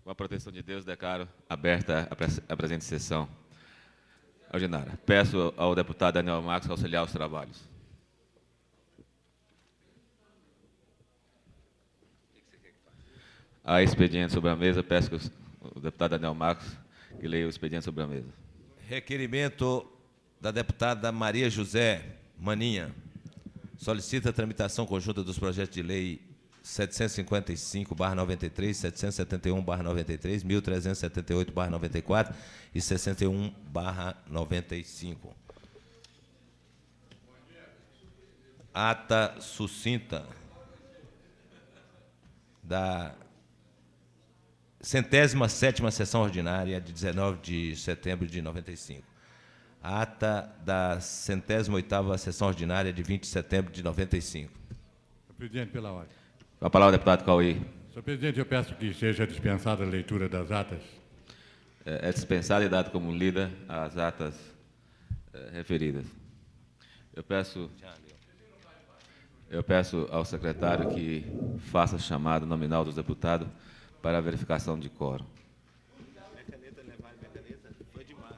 Com a proteção de Deus, declaro aberta a presente sessão ordinária. Peço ao deputado Daniel Marques auxiliar os trabalhos. Há expediente sobre a mesa. Peço que o deputado Daniel Marques que leia o expediente sobre a mesa. Requerimento da deputada Maria José Maninha. Solicita a tramitação conjunta dos projetos de lei 755/93, 771/93, 1378/94 e 61/95. Ata sucinta da 107ª sessão ordinária de 19 de setembro de 95. Ata da 108ª sessão ordinária de 20 de setembro de 95. Senhor presidente, pela ordem. Com a palavra, deputado Cauí. Senhor presidente, eu peço que seja dispensada a leitura das atas. É dispensada e dada como lida as atas referidas. Eu peço ao secretário que faça a chamada nominal dos deputados para a verificação de quórum. Minha caneta, levar minha caneta, foi demais.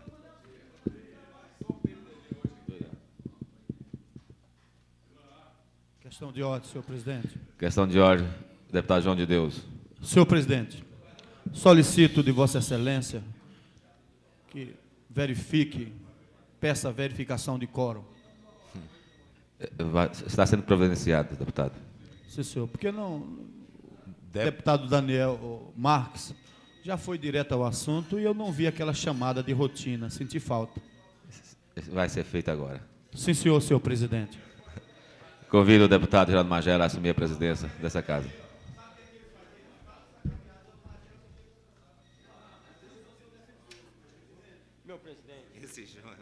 Questão de ordem, senhor presidente. Questão de ordem, deputado João de Deus. Senhor presidente, solicito de Vossa Excelência que verifique, peça a verificação de quórum. Está sendo providenciado, deputado. Sim, senhor. Porque não... Deputado Daniel Marques já foi direto ao assunto e eu não vi aquela chamada de rotina. Senti falta. Vai ser feito agora. Sim, senhor presidente. Convido o deputado Geraldo Magela a assumir a presidência dessa casa. Meu presidente. Esse João.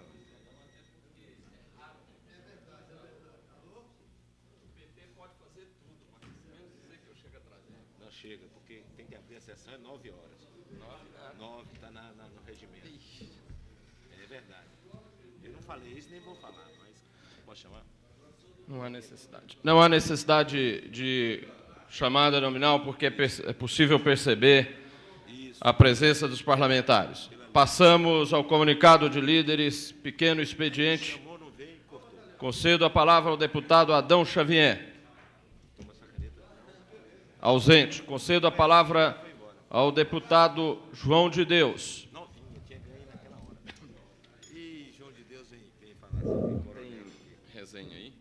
Não chega, porque tem que abrir a sessão às 9 horas. 9 está no regimento. É verdade. Eu não falei isso, nem vou falar, mas pode chamar? Não há necessidade. Não há necessidade de chamada nominal, porque é possível perceber a presença dos parlamentares. Passamos ao comunicado de líderes, pequeno expediente. Concedo a palavra ao deputado Adão Xavier. Ausente. Concedo a palavra ao deputado João de Deus. Ih, João de Deus vem falar sobre Tem resenha aí?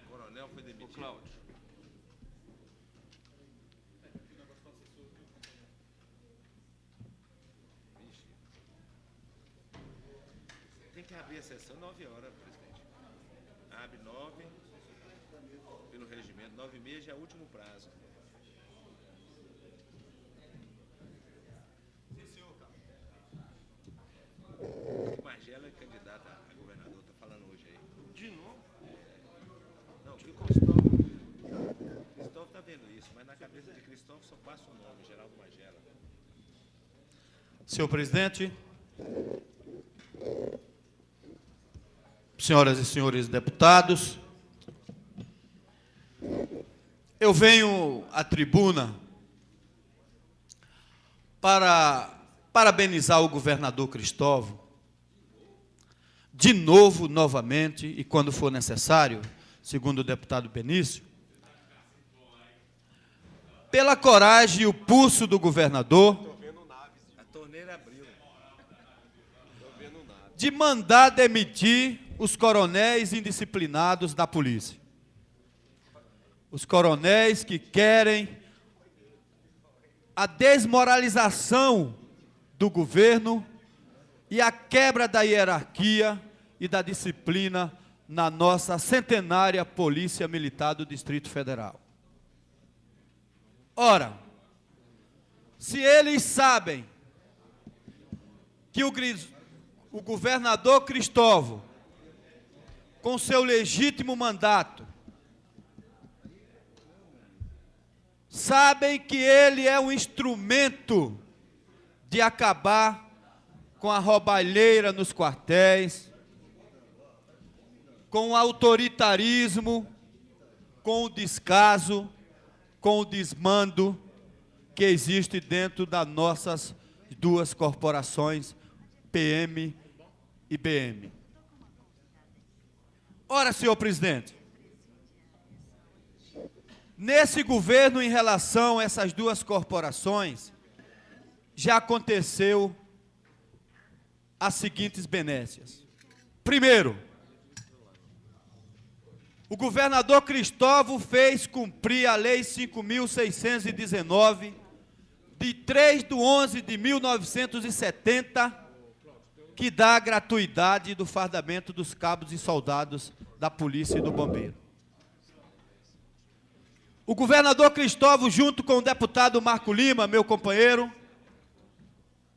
o coronel foi demitido. Cláudio. Tem que abrir a sessão 9 horas, presidente. Abre 9, pelo regimento, 9h30 já é o último prazo. Sim, senhor, Magela é candidata a governador, está falando hoje aí. De novo? Não, porque o Cristóvão está vendo isso, mas na cabeça de Cristóvão só passa o nome, Geraldo Magela. Senhor presidente, senhoras e senhores deputados, eu venho à tribuna para parabenizar o governador Cristóvão, de novo, novamente, e quando for necessário, segundo o deputado Benício, pela coragem e o pulso do governador A torneira abriu. de mandar demitir os coronéis indisciplinados da polícia. Os coronéis que querem a desmoralização do governo e a quebra da hierarquia e da disciplina na nossa centenária Polícia Militar do Distrito Federal. Ora, se eles sabem que o governador Cristóvão, com seu legítimo mandato, sabem que ele é um instrumento de acabar com a roubalheira nos quartéis, com o autoritarismo, com o descaso, com o desmando que existe dentro das nossas duas corporações, PM e BM. Ora, senhor presidente, nesse governo, em relação a essas duas corporações, já aconteceu as seguintes benécias. Primeiro, o governador Cristóvão fez cumprir a Lei 5.619, de 3/11/1970, que dá a gratuidade do fardamento dos cabos e soldados da polícia e do bombeiro. O governador Cristóvão, junto com o deputado Marco Lima, meu companheiro,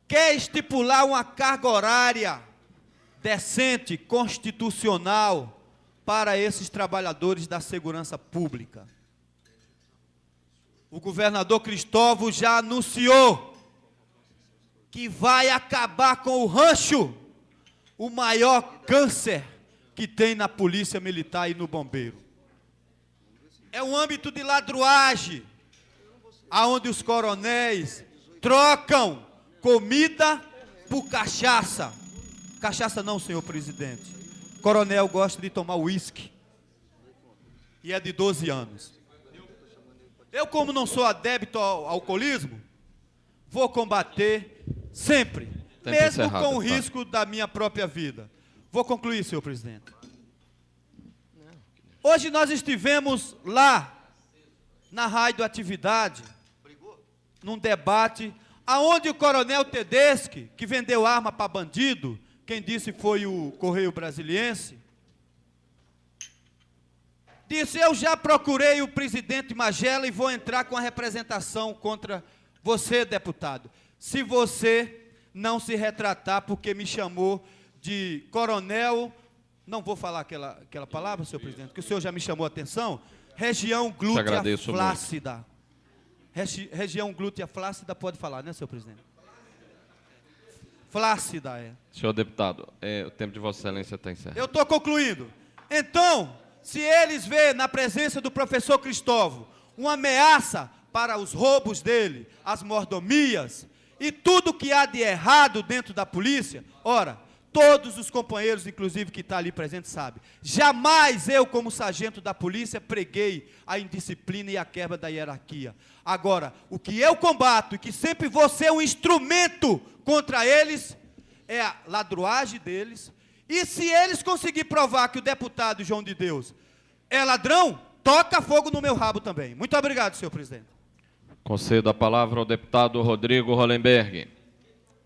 quer estipular uma carga horária decente, constitucional, para esses trabalhadores da segurança pública. O governador Cristóvão já anunciou que vai acabar com o rancho, o maior câncer que tem na polícia militar e no bombeiro. É um âmbito de ladruagem, aonde os coronéis trocam comida por cachaça. Cachaça não, senhor presidente. Coronel gosta de tomar uísque. E é de 12 anos. Eu, como não sou adepto ao alcoolismo, vou combater sempre, mesmo com o risco da minha própria vida. Vou concluir, senhor presidente. Hoje nós estivemos lá, na radioatividade, num debate, aonde o coronel Tedeschi, que vendeu arma para bandido, quem disse foi o Correio Brasiliense, disse: eu já procurei o presidente Magela e vou entrar com a representação contra você, deputado, se você não se retratar, porque me chamou de coronel, não vou falar aquela palavra, senhor presidente, que o senhor já me chamou a atenção, região glútea flácida. Região glútea flácida, pode falar, né, senhor presidente? Flácida, é. Senhor deputado, o tempo de Vossa Excelência está encerrado. Eu estou concluindo. Então, se eles veem na presença do professor Cristóvão uma ameaça para os roubos dele, as mordomias e tudo que há de errado dentro da polícia, ora, todos os companheiros, inclusive, que estão ali presentes, sabem. Jamais eu, como sargento da polícia, preguei a indisciplina e a quebra da hierarquia. Agora, o que eu combato e que sempre vou ser um instrumento contra eles é a ladruagem deles. E se eles conseguirem provar que o deputado João de Deus é ladrão, toca fogo no meu rabo também. Muito obrigado, senhor presidente. Concedo a palavra ao deputado Rodrigo Hollenberg,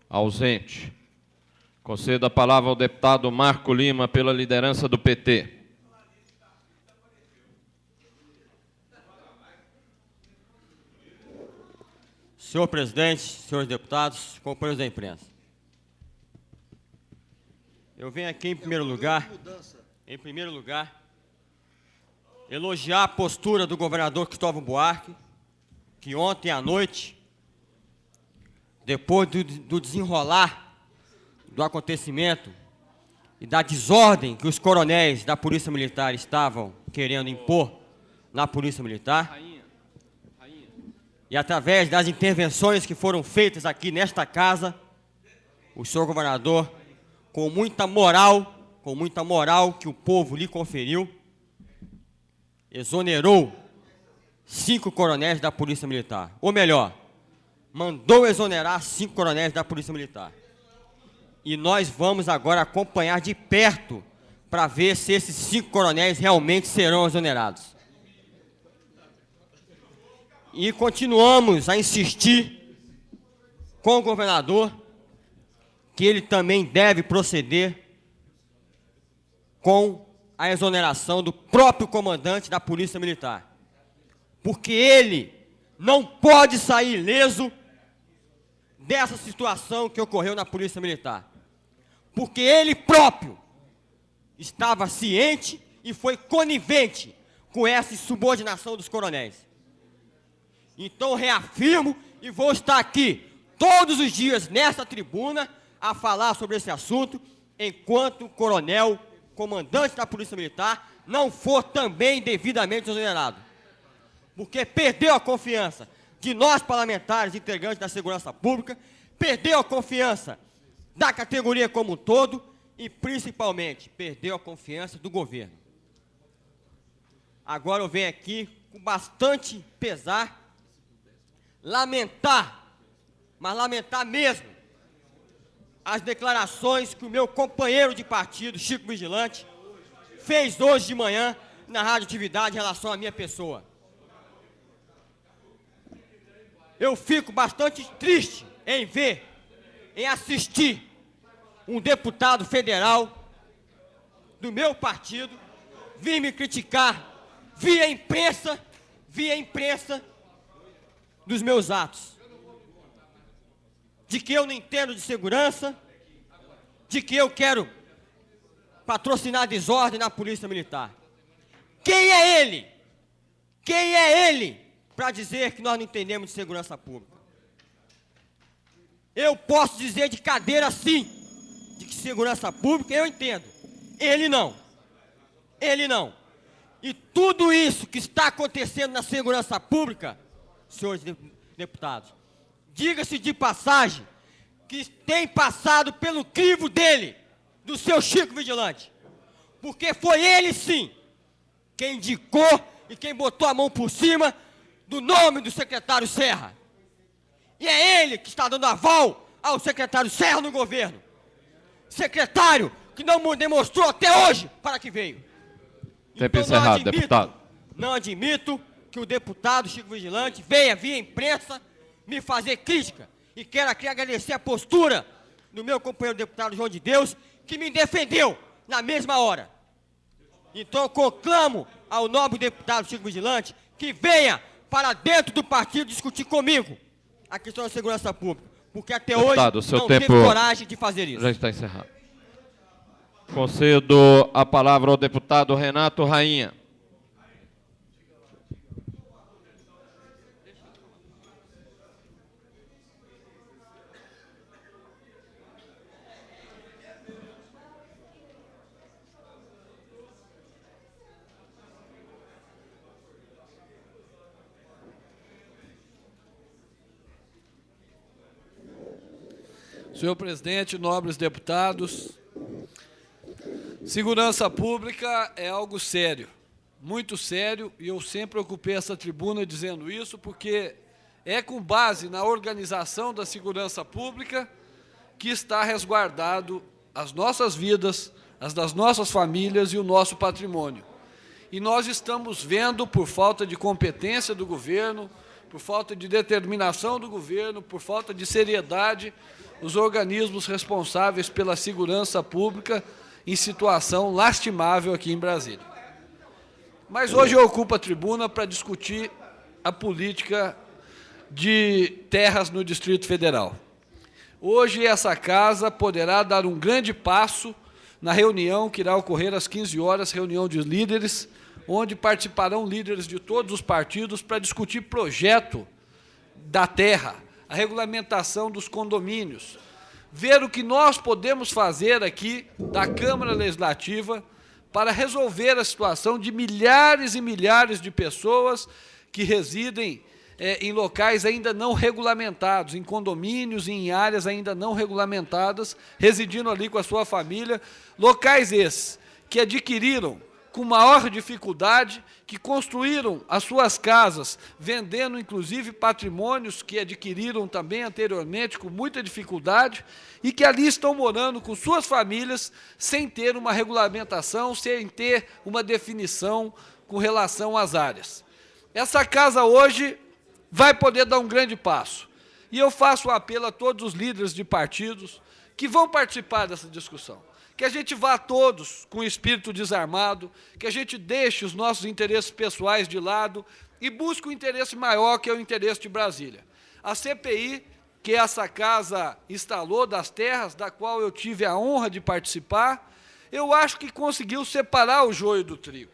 ausente. Concedo a palavra ao deputado Marco Lima, pela liderança do PT. Senhor presidente, senhores deputados, companheiros da imprensa. Eu venho aqui, em primeiro lugar, elogiar a postura do governador Cristóvão Buarque, que ontem à noite, depois do desenrolar do acontecimento e da desordem que os coronéis da Polícia Militar estavam querendo impor na Polícia Militar, e através das intervenções que foram feitas aqui nesta casa, o senhor governador, com muita moral que o povo lhe conferiu, exonerou 5 coronéis da Polícia Militar. Ou melhor, mandou exonerar 5 coronéis da Polícia Militar. E nós vamos agora acompanhar de perto para ver se esses 5 coronéis realmente serão exonerados. E continuamos a insistir com o governador que ele também deve proceder com a exoneração do próprio comandante da Polícia Militar. Porque ele não pode sair ileso dessa situação que ocorreu na Polícia Militar. Porque ele próprio estava ciente e foi conivente com essa insubordinação dos coronéis. Então reafirmo e vou estar aqui todos os dias nessa tribuna a falar sobre esse assunto, enquanto o coronel, comandante da Polícia Militar, não for também devidamente exonerado. porque perdeu a confiança de nós parlamentares, integrantes da segurança pública, perdeu a confiança da categoria como um todo e, principalmente, perdeu a confiança do governo. Agora eu venho aqui, com bastante pesar, lamentar, mas lamentar mesmo, as declarações que o meu companheiro de partido, Chico Vigilante, fez hoje de manhã na radioatividade em relação à minha pessoa. Eu fico bastante triste em ver, em assistir um deputado federal do meu partido vir me criticar via imprensa dos meus atos. De que eu não entendo de segurança, de que eu quero patrocinar desordem na Polícia Militar. Quem é ele? Quem é ele para dizer que nós não entendemos de segurança pública? Eu posso dizer de cadeira sim, de que segurança pública eu entendo. Ele não. Ele não. E tudo isso que está acontecendo na segurança pública, senhores deputados, diga-se de passagem, que tem passado pelo crivo dele, do seu Chico Vigilante. Porque foi ele, sim, quem indicou e quem botou a mão por cima do nome do secretário Serra. E é ele que está dando aval ao secretário Serra no governo. Secretário que não demonstrou até hoje para que veio. Tempo encerrado, deputado. Não admito que o deputado Chico Vigilante venha via imprensa me fazer crítica. E quero aqui agradecer a postura do meu companheiro deputado João de Deus, que me defendeu na mesma hora. Então eu conclamo ao nobre deputado Chico Vigilante que venha para dentro do partido discutir comigo a questão da segurança pública. Porque até deputado, hoje seu não tempo teve coragem de fazer isso. Já está encerrado. Concedo a palavra ao deputado Renato Rainha. Senhor presidente, nobres deputados, segurança pública é algo sério, muito sério, e eu sempre ocupei essa tribuna dizendo isso, porque é com base na organização da segurança pública que está resguardado as nossas vidas, as das nossas famílias e o nosso patrimônio. E nós estamos vendo, por falta de competência do governo, por falta de determinação do governo, por falta de seriedade, os organismos responsáveis pela segurança pública em situação lastimável aqui em Brasília. Mas hoje eu ocupo a tribuna para discutir a política de terras no Distrito Federal. Hoje essa casa poderá dar um grande passo na reunião que irá ocorrer às 15 horas, reunião de líderes, onde participarão líderes de todos os partidos para discutir projeto da terra, a regulamentação dos condomínios, ver o que nós podemos fazer aqui da Câmara Legislativa para resolver a situação de milhares e milhares de pessoas que residem em locais ainda não regulamentados, em condomínios e em áreas ainda não regulamentadas, residindo ali com a sua família, locais esses que adquiriram com maior dificuldade, que construíram as suas casas, vendendo inclusive patrimônios que adquiriram também anteriormente com muita dificuldade, e que ali estão morando com suas famílias sem ter uma regulamentação, sem ter uma definição com relação às áreas. Essa casa hoje vai poder dar um grande passo. E eu faço um apelo a todos os líderes de partidos que vão participar dessa discussão. Que a gente vá todos com o espírito desarmado, que a gente deixe os nossos interesses pessoais de lado e busque o interesse maior, que é o interesse de Brasília. A CPI, que essa casa instalou das terras, da qual eu tive a honra de participar, eu acho que conseguiu separar o joio do trigo.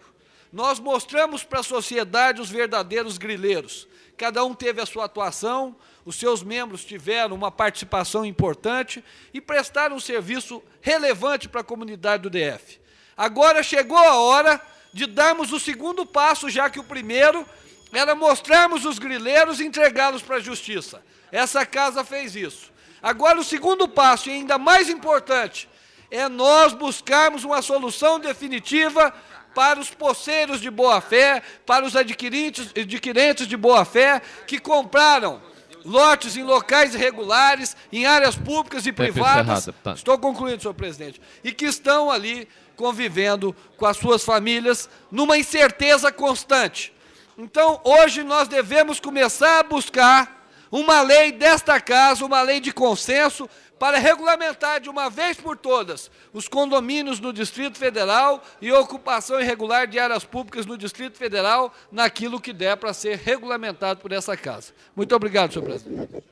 Nós mostramos para a sociedade os verdadeiros grileiros. Cada um teve a sua atuação, os seus membros tiveram uma participação importante e prestaram um serviço relevante para a comunidade do DF. Agora chegou a hora de darmos o segundo passo, já que o primeiro era mostrarmos os grileiros e entregá-los para a justiça. Essa casa fez isso. Agora, o segundo passo, e ainda mais importante, é nós buscarmos uma solução definitiva para os poceiros de boa-fé, para os adquirentes de boa-fé que compraram lotes em locais irregulares, em áreas públicas e privadas. Estou concluindo, senhor presidente. E que estão ali convivendo com as suas famílias numa incerteza constante. Então, hoje nós devemos começar a buscar uma lei desta casa, uma lei de consenso, para regulamentar de uma vez por todas os condomínios no Distrito Federal e a ocupação irregular de áreas públicas no Distrito Federal, naquilo que der para ser regulamentado por essa casa. Muito obrigado, senhor presidente.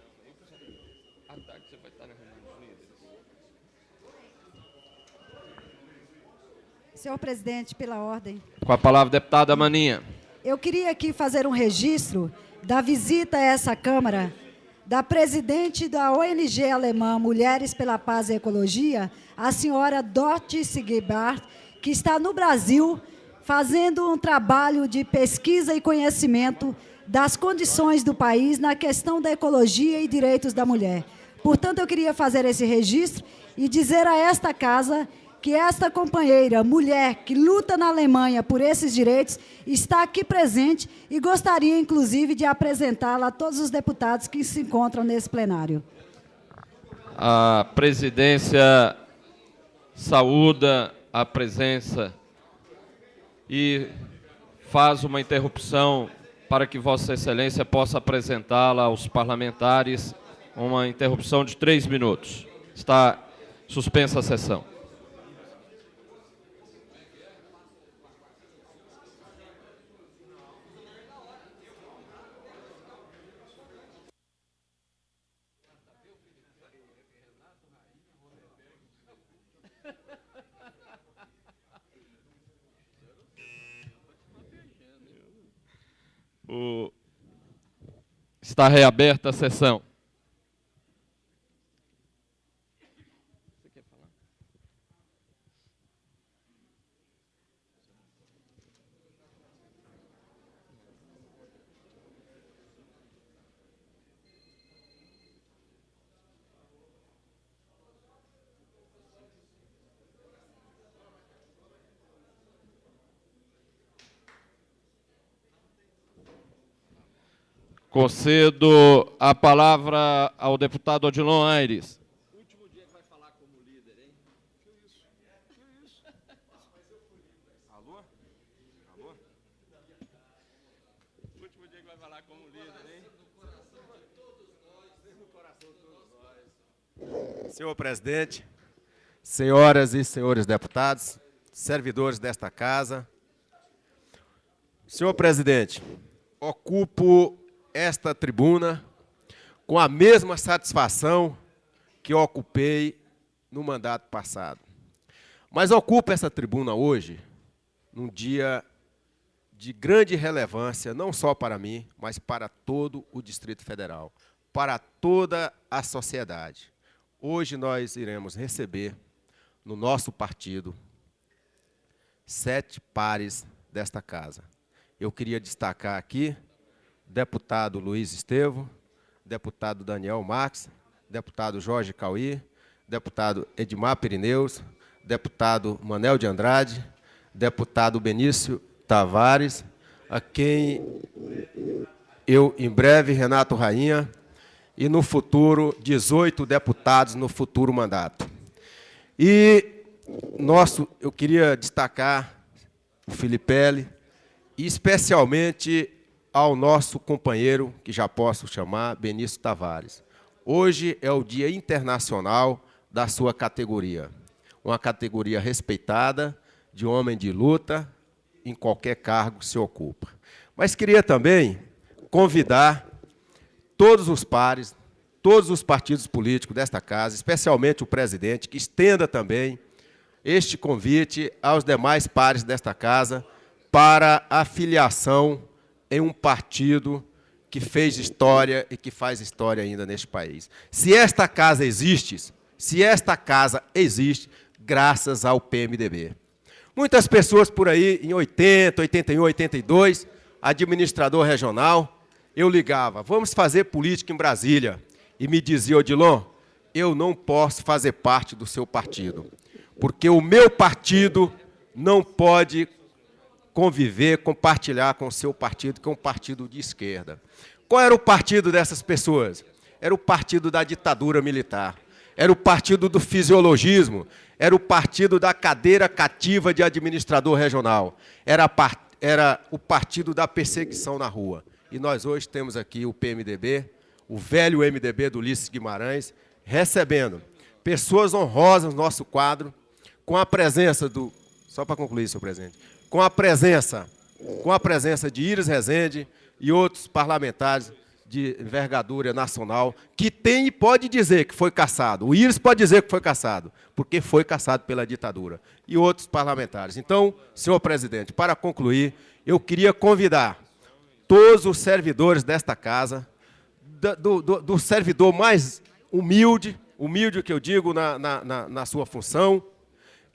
Senhor presidente, pela ordem. Com a palavra, deputada Maninha. Eu queria aqui fazer um registro da visita a essa Câmara da presidente da ONG alemã Mulheres pela Paz e Ecologia, a senhora Dot Sigebart, que está no Brasil fazendo um trabalho de pesquisa e conhecimento das condições do país na questão da ecologia e direitos da mulher. Portanto, eu queria fazer esse registro e dizer a esta casa que esta companheira, mulher, que luta na Alemanha por esses direitos, está aqui presente e gostaria, inclusive, de apresentá-la a todos os deputados que se encontram nesse plenário. A presidência saúda a presença e faz uma interrupção para que Vossa Excelência possa apresentá-la aos parlamentares, uma interrupção de 3 minutos. Está suspensa a sessão. Está reaberta a sessão. Concedo a palavra ao deputado Odilon Aires. Último dia que vai falar como líder, hein? Que isso? Alô? Alô? Último dia que vai falar como líder, hein? No coração de todos nós. Senhor presidente, senhoras e senhores deputados, servidores desta casa. Senhor presidente, ocupo esta tribuna com a mesma satisfação que ocupei no mandato passado. Mas ocupo essa tribuna hoje, num dia de grande relevância, não só para mim, mas para todo o Distrito Federal, para toda a sociedade. Hoje nós iremos receber, no nosso partido, 7 pares desta casa. Eu queria destacar aqui deputado Luiz Estevo, deputado Daniel Marques, deputado Jorge Cauí, deputado Edmar Pirineus, deputado Manel de Andrade, deputado Benício Tavares, a quem eu, em breve, Renato Rainha, e no futuro, 18 deputados no futuro mandato. E eu queria destacar o Filipelli, e especialmente ao nosso companheiro, que já posso chamar, Benício Tavares. Hoje é o Dia Internacional da sua categoria. Uma categoria respeitada, de homem de luta, em qualquer cargo que se ocupa. Mas queria também convidar todos os pares, todos os partidos políticos desta casa, especialmente o presidente, que estenda também este convite aos demais pares desta casa para a filiação em um partido que fez história e que faz história ainda neste país. Se esta casa existe, graças ao PMDB. Muitas pessoas por aí, em 80, 81, 82, administrador regional, eu ligava, vamos fazer política em Brasília. E me dizia, Odilon, eu não posso fazer parte do seu partido, porque o meu partido não pode conviver, compartilhar com o seu partido, que é um partido de esquerda. Qual era o partido dessas pessoas? Era o partido da ditadura militar, era o partido do fisiologismo, era o partido da cadeira cativa de administrador regional, era o partido da perseguição na rua. E nós hoje temos aqui o PMDB, o velho MDB do Ulisses Guimarães, recebendo pessoas honrosas no nosso quadro, com a presença do... Só para concluir, senhor presidente. Com a presença de Iris Rezende e outros parlamentares de envergadura nacional, que tem e pode dizer que foi cassado. O Iris pode dizer que foi cassado, porque foi cassado pela ditadura. E outros parlamentares. Então, senhor presidente, para concluir, eu queria convidar todos os servidores desta casa, do servidor mais humilde que eu digo na sua função,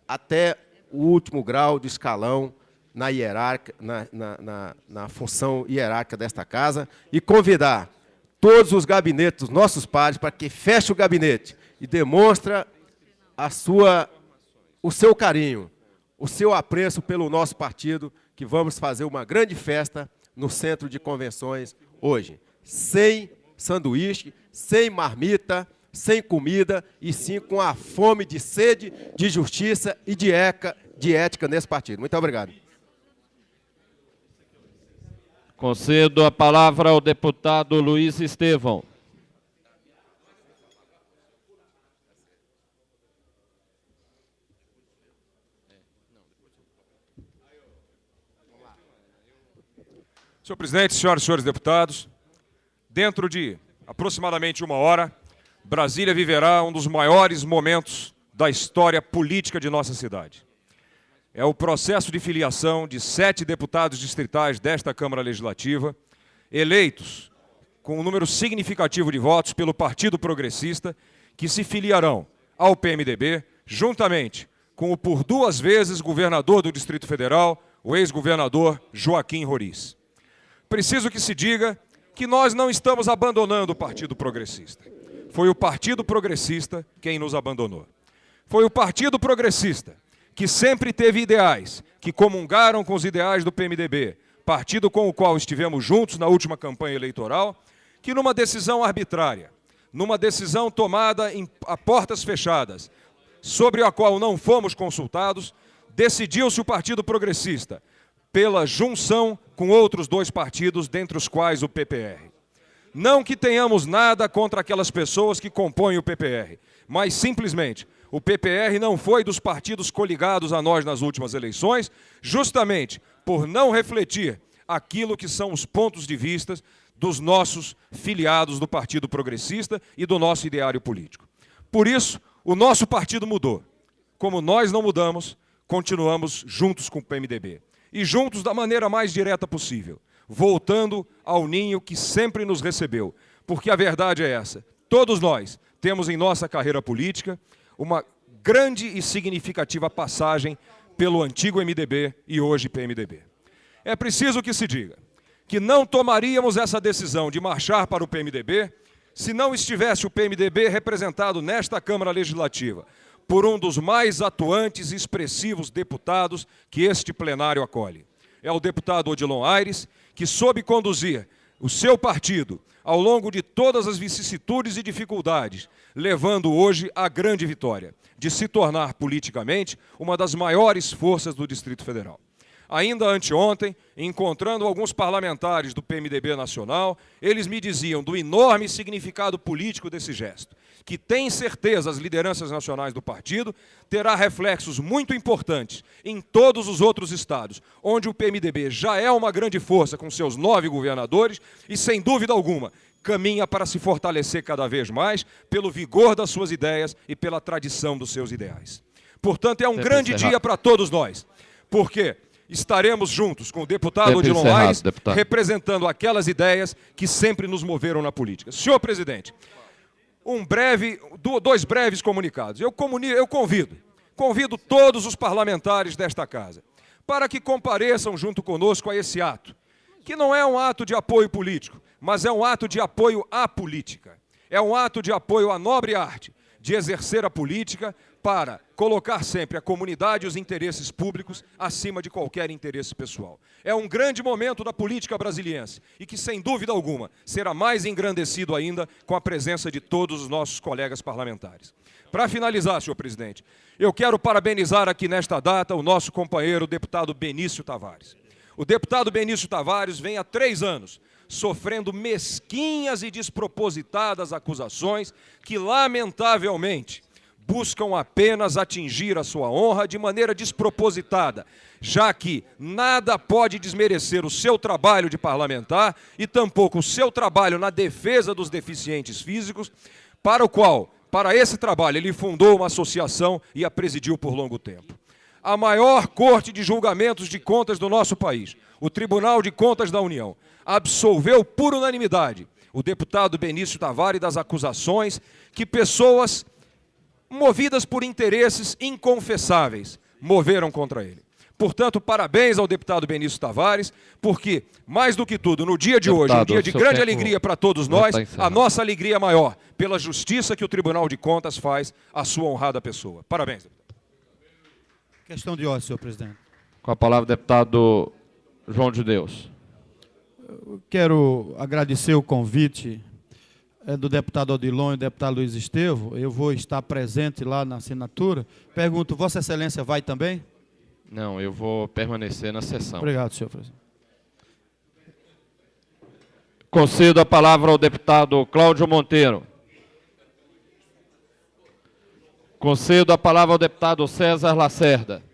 até o último grau do escalão na hierárquia, na função hierárquica desta casa, e convidar todos os gabinetes dos nossos pares para que feche o gabinete e demonstre o seu carinho, o seu apreço pelo nosso partido, que vamos fazer uma grande festa no Centro de Convenções hoje, sem sanduíche, sem marmita, sem comida, e sim com a fome de sede, de justiça e de ética nesse partido. Muito obrigado. Concedo a palavra ao deputado Luiz Estevão. Senhor presidente, senhoras e senhores deputados, dentro de aproximadamente 1 hora, Brasília viverá um dos maiores momentos da história política de nossa cidade. É o processo de filiação de 7 deputados distritais desta Câmara Legislativa, eleitos com um número significativo de votos pelo Partido Progressista, que se filiarão ao PMDB, juntamente com o por 2 vezes governador do Distrito Federal, o ex-governador Joaquim Roriz. Preciso que se diga que nós não estamos abandonando o Partido Progressista. Foi o Partido Progressista quem nos abandonou. Foi o Partido Progressista que sempre teve ideais, que comungaram com os ideais do PMDB, partido com o qual estivemos juntos na última campanha eleitoral, que numa decisão arbitrária, numa decisão tomada a portas fechadas, sobre a qual não fomos consultados, decidiu-se o Partido Progressista, pela junção com outros 2 partidos, dentre os quais o PPR. Não que tenhamos nada contra aquelas pessoas que compõem o PPR, mas simplesmente o PPR não foi dos partidos coligados a nós nas últimas eleições, justamente por não refletir aquilo que são os pontos de vista dos nossos filiados do Partido Progressista e do nosso ideário político. Por isso, o nosso partido mudou. Como nós não mudamos, continuamos juntos com o PMDB. E juntos da maneira mais direta possível, voltando ao ninho que sempre nos recebeu. Porque a verdade é essa, todos nós temos em nossa carreira política uma grande e significativa passagem pelo antigo MDB e hoje PMDB. É preciso que se diga que não tomaríamos essa decisão de marchar para o PMDB se não estivesse o PMDB representado nesta Câmara Legislativa por um dos mais atuantes e expressivos deputados que este plenário acolhe. É o deputado Odilon Aires, que soube conduzir o seu partido ao longo de todas as vicissitudes e dificuldades, levando hoje a grande vitória de se tornar politicamente uma das maiores forças do Distrito Federal. Ainda anteontem, encontrando alguns parlamentares do PMDB nacional, eles me diziam do enorme significado político desse gesto, que tem certeza as lideranças nacionais do partido terá reflexos muito importantes em todos os outros estados, onde o PMDB já é uma grande força com seus 9 governadores e, sem dúvida alguma, caminha para se fortalecer cada vez mais pelo vigor das suas ideias e pela tradição dos seus ideais. Portanto, é um grande dia para todos nós, porque estaremos juntos com o deputado Odilon Aires, representando aquelas ideias que sempre nos moveram na política. Senhor presidente, 2 breves comunicados. Eu convido todos os parlamentares desta casa para que compareçam junto conosco a esse ato, que não é um ato de apoio político, mas é um ato de apoio à política. É um ato de apoio à nobre arte de exercer a política para colocar sempre a comunidade e os interesses públicos acima de qualquer interesse pessoal. É um grande momento da política brasiliense e que, sem dúvida alguma, será mais engrandecido ainda com a presença de todos os nossos colegas parlamentares. Para finalizar, senhor presidente, eu quero parabenizar aqui nesta data o nosso companheiro, o deputado Benício Tavares. O deputado Benício Tavares vem há 3 anos sofrendo mesquinhas e despropositadas acusações que, lamentavelmente, buscam apenas atingir a sua honra de maneira despropositada, já que nada pode desmerecer o seu trabalho de parlamentar e tampouco o seu trabalho na defesa dos deficientes físicos, para esse trabalho, ele fundou uma associação e a presidiu por longo tempo. A maior corte de julgamentos de contas do nosso país, o Tribunal de Contas da União, absolveu por unanimidade o deputado Benício Tavares das acusações que pessoas movidas por interesses inconfessáveis moveram contra ele. Portanto, parabéns ao deputado Benício Tavares, porque, mais do que tudo, no dia de hoje, um dia de grande alegria para todos nós, a nossa alegria é maior pela justiça que o Tribunal de Contas faz à sua honrada pessoa. Parabéns, deputado. Questão de ordem, senhor presidente. Com a palavra, deputado João de Deus. Eu quero agradecer o convite do deputado Odilon e do deputado Luiz Estevo. Eu vou estar presente lá na assinatura. Pergunto, Vossa Excelência vai também? Não, eu vou permanecer na sessão. Obrigado, senhor presidente. Concedo a palavra ao deputado Cláudio Monteiro. Concedo a palavra ao deputado César Lacerda.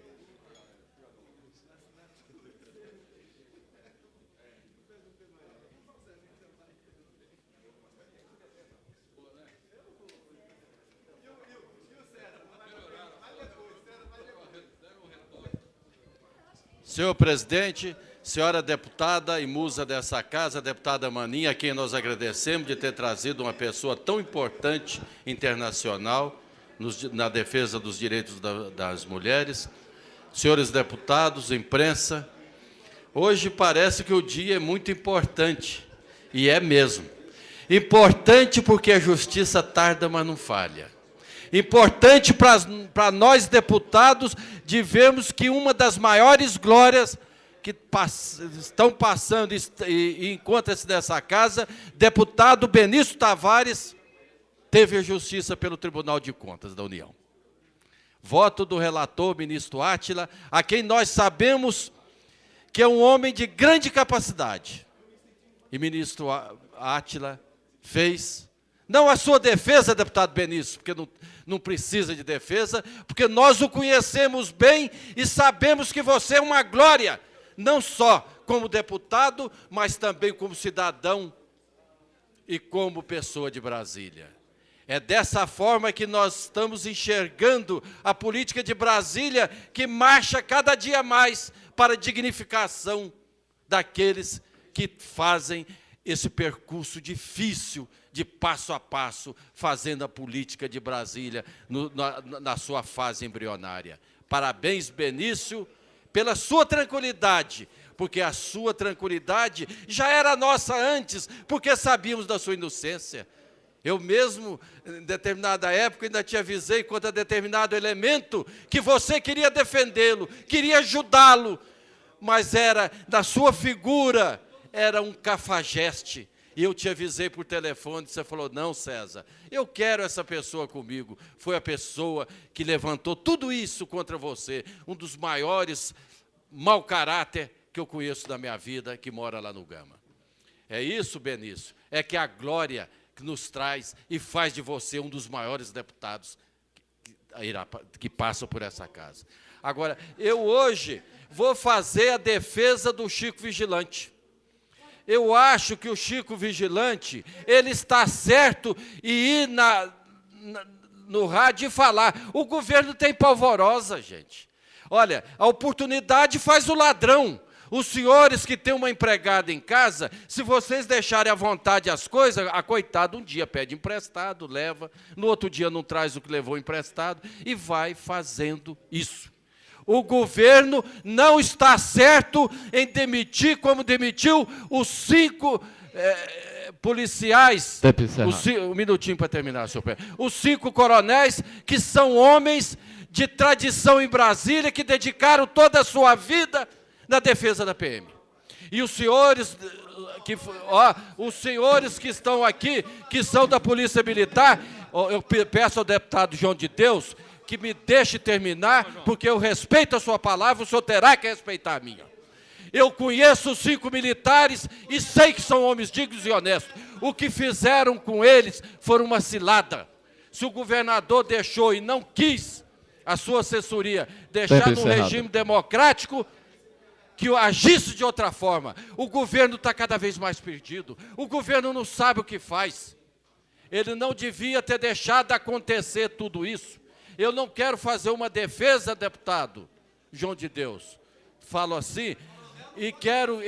Senhor presidente, senhora deputada e musa dessa casa, deputada Maninha, a quem nós agradecemos de ter trazido uma pessoa tão importante internacional na defesa dos direitos das mulheres, senhores deputados, imprensa, hoje parece que o dia é muito importante, e é mesmo. Importante porque a justiça tarda, mas não falha. Importante para nós, deputados, de vermos que uma das maiores glórias que estão passando e encontra-se nessa casa, deputado Benício Tavares, teve a justiça pelo Tribunal de Contas da União. Voto do relator, ministro Átila, a quem nós sabemos que é um homem de grande capacidade. E ministro Átila fez, não a sua defesa, deputado Benício, porque não precisa de defesa, porque nós o conhecemos bem e sabemos que você é uma glória, não só como deputado, mas também como cidadão e como pessoa de Brasília. É dessa forma que nós estamos enxergando a política de Brasília, que marcha cada dia mais para a dignificação daqueles que fazem esse percurso difícil, de passo a passo, fazendo a política de Brasília na sua fase embrionária. Parabéns, Benício, pela sua tranquilidade, porque a sua tranquilidade já era nossa antes, porque sabíamos da sua inocência. Eu mesmo, em determinada época, ainda te avisei contra determinado elemento que você queria defendê-lo, queria ajudá-lo, mas era, na sua figura, era um cafajeste. E eu te avisei por telefone, você falou, não, César, eu quero essa pessoa comigo. Foi a pessoa que levantou tudo isso contra você, um dos maiores mau caráter que eu conheço da minha vida, que mora lá no Gama. É isso, Benício, é que a glória que nos traz e faz de você um dos maiores deputados que passam por essa casa. Agora, eu hoje vou fazer a defesa do Chico Vigilante. Eu acho que o Chico Vigilante, ele está certo em ir no rádio e falar, o governo tem polvorosa, gente. Olha, a oportunidade faz o ladrão. Os senhores que têm uma empregada em casa, se vocês deixarem à vontade as coisas, a coitada um dia pede emprestado, leva, no outro dia não traz o que levou emprestado e vai fazendo isso. O governo não está certo em demitir, como demitiu os 5 policiais. Um minutinho para terminar, senhor presidente. Os 5 coronéis que são homens de tradição em Brasília, que dedicaram toda a sua vida na defesa da PM. E os senhores que estão aqui, que são da Polícia Militar, eu peço ao deputado João de Deus que me deixe terminar, porque eu respeito a sua palavra, o senhor terá que respeitar a minha. Eu conheço os 5 militares e sei que são homens dignos e honestos. O que fizeram com eles foi uma cilada. Se o governador deixou e não quis a sua assessoria deixar num regime democrático, que agisse de outra forma. O governo está cada vez mais perdido. O governo não sabe o que faz. Ele não devia ter deixado acontecer tudo isso. Eu não quero fazer uma defesa, deputado João de Deus. Falo assim, e quero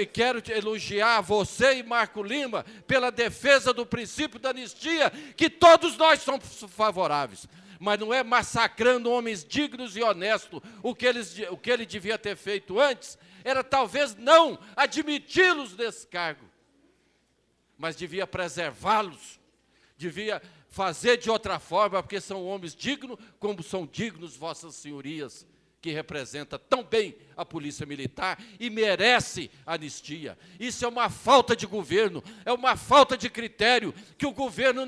elogiar você e Marco Lima pela defesa do princípio da anistia, que todos nós somos favoráveis. Mas não é massacrando homens dignos e honestos. O que ele devia ter feito antes era talvez não admiti-los desse cargo, mas devia preservá-los, devia fazer de outra forma, porque são homens dignos, como são dignos vossas senhorias, que representa tão bem a Polícia Militar e merece anistia. Isso é uma falta de governo, é uma falta de critério que o governo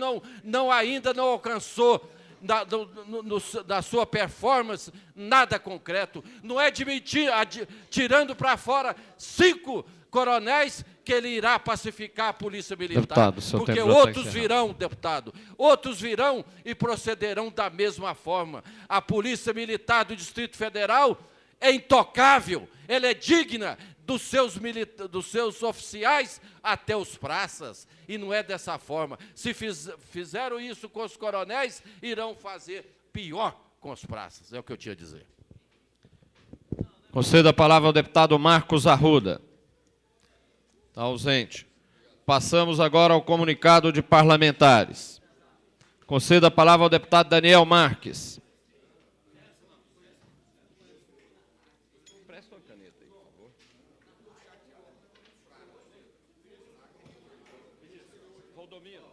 ainda não alcançou da sua performance, nada concreto. Não é tirando para fora 5 coronéis que ele irá pacificar a Polícia Militar. Deputado, porque outros virão, deputado, outros virão e procederão da mesma forma. A Polícia Militar do Distrito Federal é intocável, ela é digna dos seus oficiais até os praças, e não é dessa forma. Se fizeram isso com os coronéis, irão fazer pior com os praças, é o que eu tinha a dizer. Concedo a palavra ao deputado Marcos Arruda. Está ausente. Passamos agora ao comunicado de parlamentares. Concedo a palavra ao deputado Daniel Marques. Presta uma caneta aí, por favor. Valdomiro.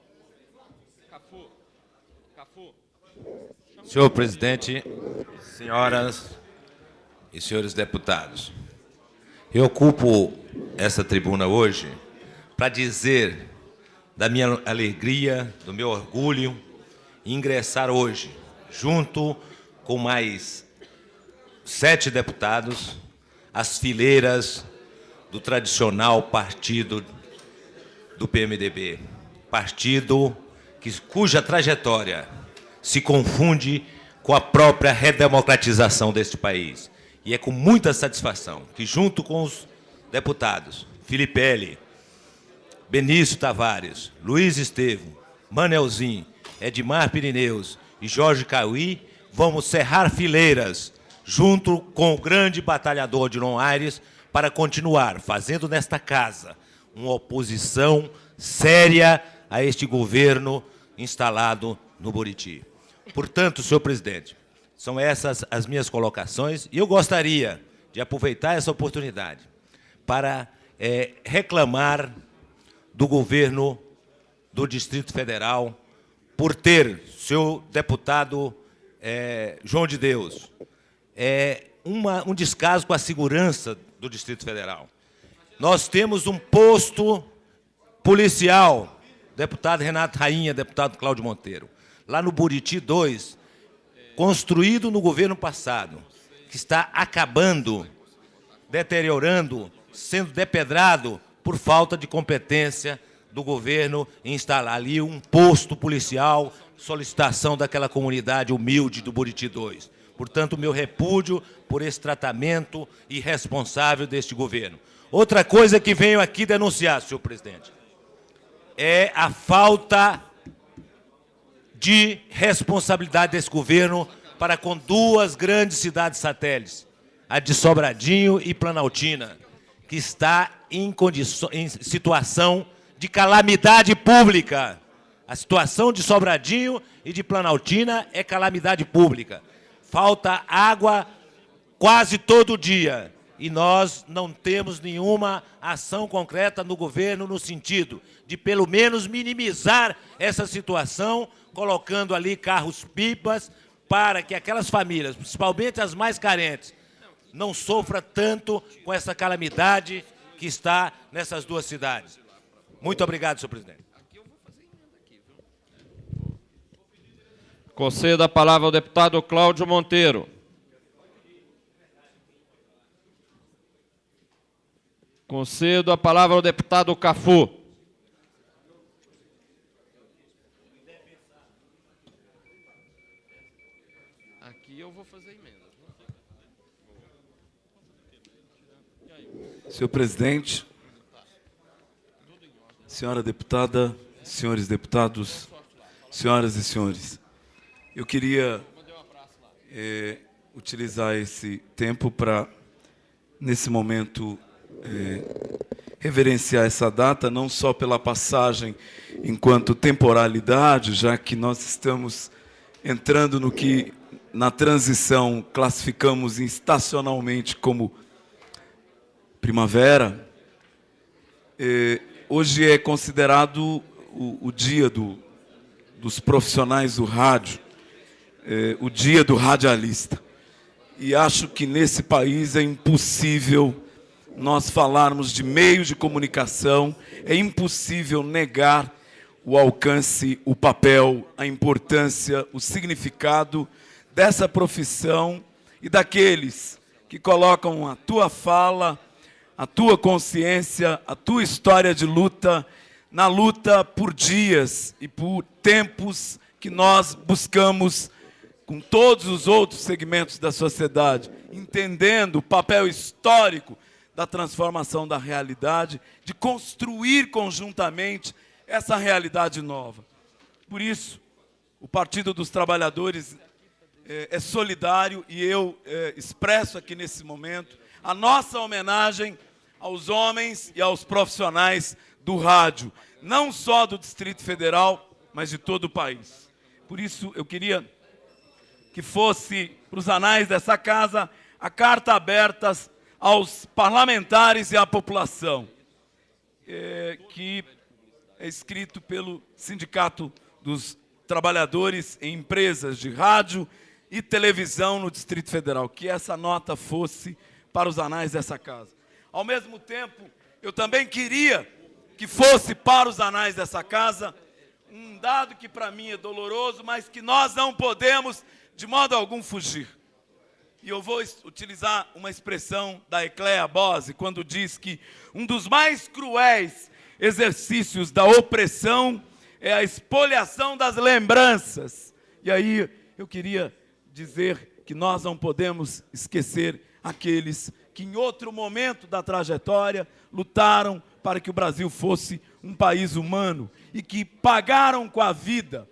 Cafu. Senhor presidente, senhoras e senhores deputados, eu ocupo essa tribuna hoje para dizer da minha alegria, do meu orgulho em ingressar hoje, junto com mais 7 deputados, às fileiras do tradicional partido do PMDB, partido cuja trajetória se confunde com a própria redemocratização deste país. E é com muita satisfação que, junto com os deputados Filipelli, Benício Tavares, Luiz Estevam, Manelzinho, Edmar Pirineus e Jorge Cauí, vamos cerrar fileiras junto com o grande batalhador de Long Aires para continuar fazendo nesta casa uma oposição séria a este governo instalado no Buriti. Portanto, senhor presidente, são essas as minhas colocações e eu gostaria de aproveitar essa oportunidade para reclamar do governo do Distrito Federal por ter, seu deputado João de Deus, um descaso com a segurança do Distrito Federal. Nós temos um posto policial, deputado Renato Rainha, deputado Cláudio Monteiro, lá no Buriti 2, construído no governo passado, que está acabando, deteriorando, sendo depedrado por falta de competência do governo em instalar ali um posto policial, solicitação daquela comunidade humilde do Buriti 2. Portanto, meu repúdio por esse tratamento irresponsável deste governo. Outra coisa que venho aqui denunciar, senhor presidente, é a falta de responsabilidade desse governo para com 2 grandes cidades satélites, a de Sobradinho e Planaltina, que está em situação de calamidade pública. A situação de Sobradinho e de Planaltina é calamidade pública. Falta água quase todo dia. E nós não temos nenhuma ação concreta no governo no sentido de, pelo menos, minimizar essa situação, colocando ali carros-pipas para que aquelas famílias, principalmente as mais carentes, não sofram tanto com essa calamidade que está nessas duas cidades. Muito obrigado, senhor presidente. Concedo a palavra ao deputado Cláudio Monteiro. Concedo a palavra ao deputado Cafu. Aqui eu vou fazer emenda. Senhor presidente, senhora deputada, senhores deputados, senhoras e senhores, eu queria utilizar esse tempo para, nesse momento, reverenciar essa data, não só pela passagem enquanto temporalidade, já que nós estamos entrando no que, na transição, classificamos estacionalmente como primavera. Hoje é considerado o dia dos profissionais do rádio, o dia do radialista. E acho que nesse país é impossível nós falarmos de meios de comunicação, é impossível negar o alcance, o papel, a importância, o significado dessa profissão e daqueles que colocam a tua fala, a tua consciência, a tua história de luta, na luta por dias e por tempos que nós buscamos com todos os outros segmentos da sociedade, entendendo o papel histórico da transformação da realidade, de construir conjuntamente essa realidade nova. Por isso, o Partido dos Trabalhadores é solidário e eu expresso aqui nesse momento a nossa homenagem aos homens e aos profissionais do rádio, não só do Distrito Federal, mas de todo o país. Por isso, eu queria que fosse para os anais dessa casa a carta aberta aos parlamentares e à população, que é escrito pelo Sindicato dos Trabalhadores em Empresas de Rádio e Televisão no Distrito Federal, que essa nota fosse para os anais dessa casa. Ao mesmo tempo, eu também queria que fosse para os anais dessa casa um dado que para mim é doloroso, mas que nós não podemos de modo algum fugir. E eu vou utilizar uma expressão da Ecléa Bose, quando diz que um dos mais cruéis exercícios da opressão é a espoliação das lembranças. E aí eu queria dizer que nós não podemos esquecer aqueles que em outro momento da trajetória lutaram para que o Brasil fosse um país humano e que pagaram com a vida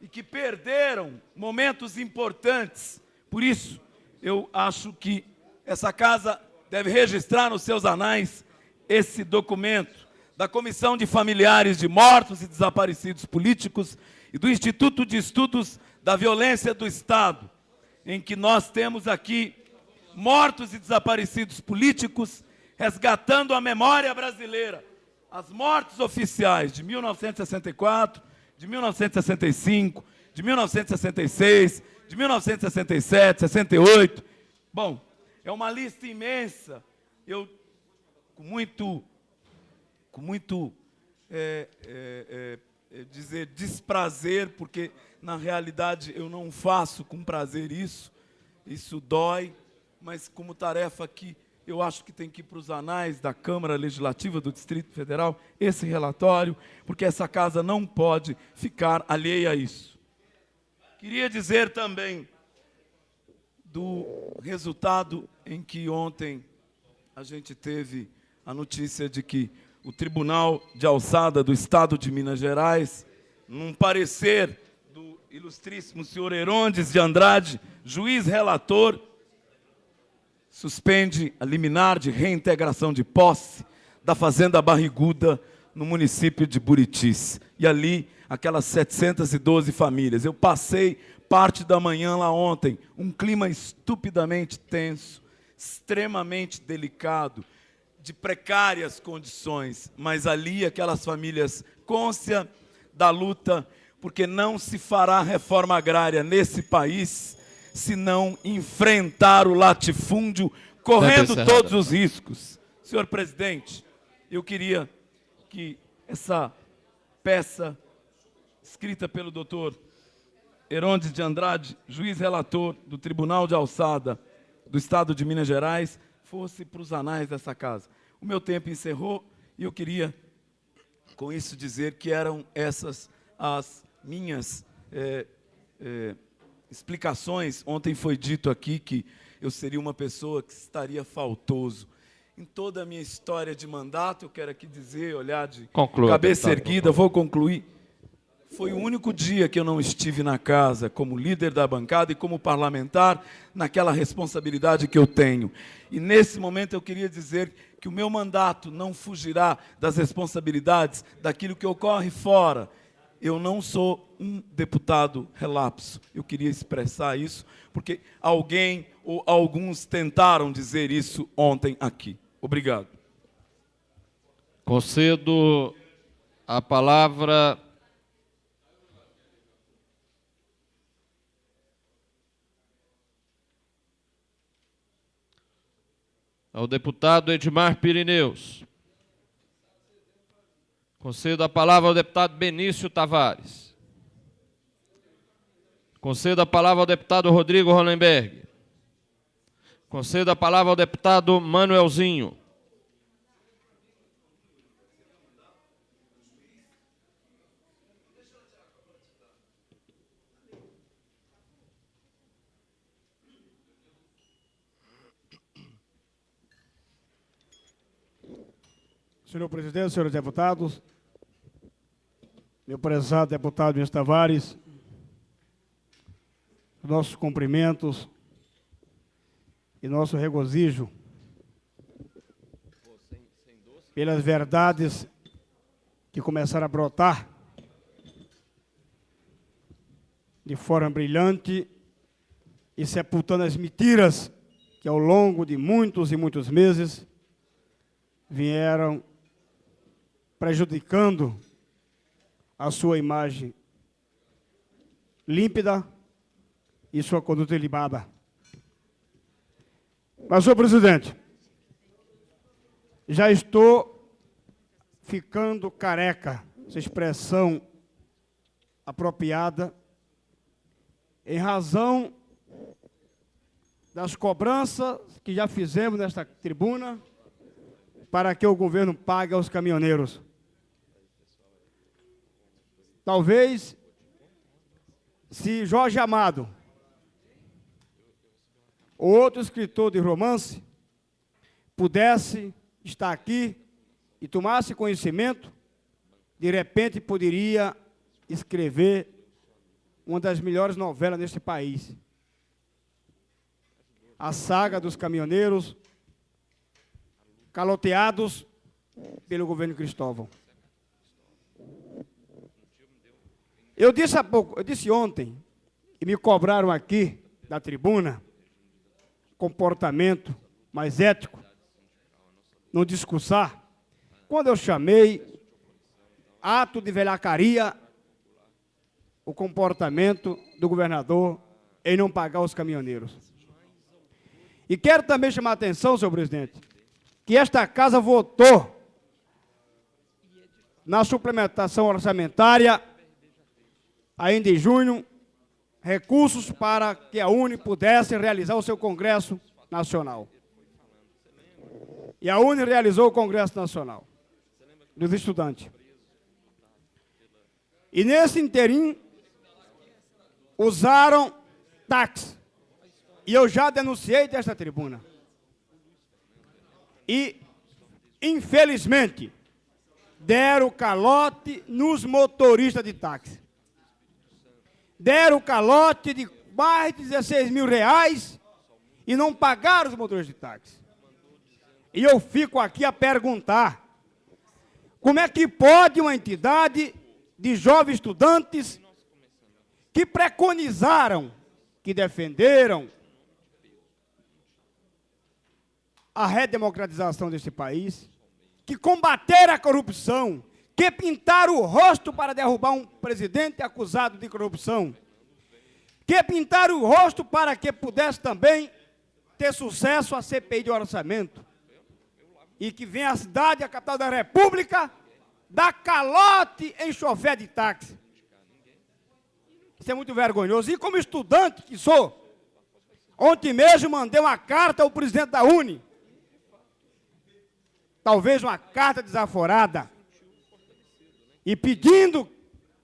e que perderam momentos importantes. Por isso, eu acho que essa casa deve registrar nos seus anais esse documento da Comissão de Familiares de Mortos e Desaparecidos Políticos e do Instituto de Estudos da Violência do Estado, em que nós temos aqui mortos e desaparecidos políticos resgatando a memória brasileira, as mortes oficiais de 1964, de 1965, de 1966, de 1967, 68. Bom, é uma lista imensa. Eu, com muito dizer desprazer, porque na realidade eu não faço com prazer isso dói, mas como tarefa que eu acho que tem que ir para os anais da Câmara Legislativa do Distrito Federal, esse relatório, porque essa casa não pode ficar alheia a isso. Queria dizer também do resultado em que ontem a gente teve a notícia de que o Tribunal de Alçada do Estado de Minas Gerais, num parecer do ilustríssimo senhor Herondes de Andrade, juiz relator, suspende a liminar de reintegração de posse da Fazenda Barriguda no município de Buritis. E ali, aquelas 712 famílias. Eu passei parte da manhã lá ontem, um clima estupidamente tenso, extremamente delicado, de precárias condições, mas ali aquelas famílias, cônscia da luta, porque não se fará reforma agrária nesse país se não enfrentar o latifúndio, correndo todos os riscos. Senhor presidente, eu queria que essa peça, escrita pelo doutor Herondes de Andrade, juiz relator do Tribunal de Alçada do Estado de Minas Gerais, fosse para os anais dessa casa. O meu tempo encerrou e eu queria, com isso, dizer que eram essas as minhas explicações. Ontem foi dito aqui que eu seria uma pessoa que estaria faltoso. Em toda a minha história de mandato, eu quero aqui dizer, olhar de cabeça erguida, vou concluir. Foi o único dia que eu não estive na casa como líder da bancada e como parlamentar, naquela responsabilidade que eu tenho. E nesse momento eu queria dizer que o meu mandato não fugirá das responsabilidades daquilo que ocorre fora. Eu não sou um deputado relapso. Eu queria expressar isso, porque alguém ou alguns tentaram dizer isso ontem aqui. Obrigado. Concedo a palavra ao deputado Edmar Pirineus. Concedo a palavra ao deputado Benício Tavares. Concedo a palavra ao deputado Rodrigo Hollenberg. Concedo a palavra ao deputado Manuelzinho. Senhor presidente, senhores deputados, meu prezado deputado Benício Tavares, nossos cumprimentos e nosso regozijo pelas verdades que começaram a brotar de forma brilhante e sepultando as mentiras que ao longo de muitos e muitos meses vieram prejudicando a sua imagem límpida e sua conduta ilibada. Mas, senhor presidente, já estou ficando careca, essa expressão apropriada, em razão das cobranças que já fizemos nesta tribuna para que o governo pague aos caminhoneiros. Talvez, se Jorge Amado, ou outro escritor de romance, pudesse estar aqui e tomasse conhecimento, de repente poderia escrever uma das melhores novelas neste país. A saga dos caminhoneiros caloteados pelo governo Cristóvão. Eu disse ontem, e me cobraram aqui da tribuna, comportamento mais ético, não discursar, quando eu chamei ato de velhacaria o comportamento do governador em não pagar os caminhoneiros. E quero também chamar a atenção, senhor presidente, que esta casa votou na suplementação orçamentária, ainda em junho, recursos para que a UNE pudesse realizar o seu Congresso Nacional. E a UNE realizou o Congresso Nacional dos Estudantes. E nesse interim, usaram táxi. E eu já denunciei desta tribuna. E, infelizmente, deram calote nos motoristas de táxi. Deram calote de mais de 16 mil reais e não pagaram os motoristas de táxi. E eu fico aqui a perguntar, como é que pode uma entidade de jovens estudantes que preconizaram, que defenderam a redemocratização deste país, que combateram a corrupção, que pintaram o rosto para derrubar um presidente acusado de corrupção, que pintaram o rosto para que pudesse também ter sucesso a CPI de orçamento, e que vem à cidade, a capital da República, dar calote em chofer de táxi. Isso é muito vergonhoso. E como estudante que sou, ontem mesmo mandei uma carta ao presidente da UNE, talvez uma carta desaforada, e pedindo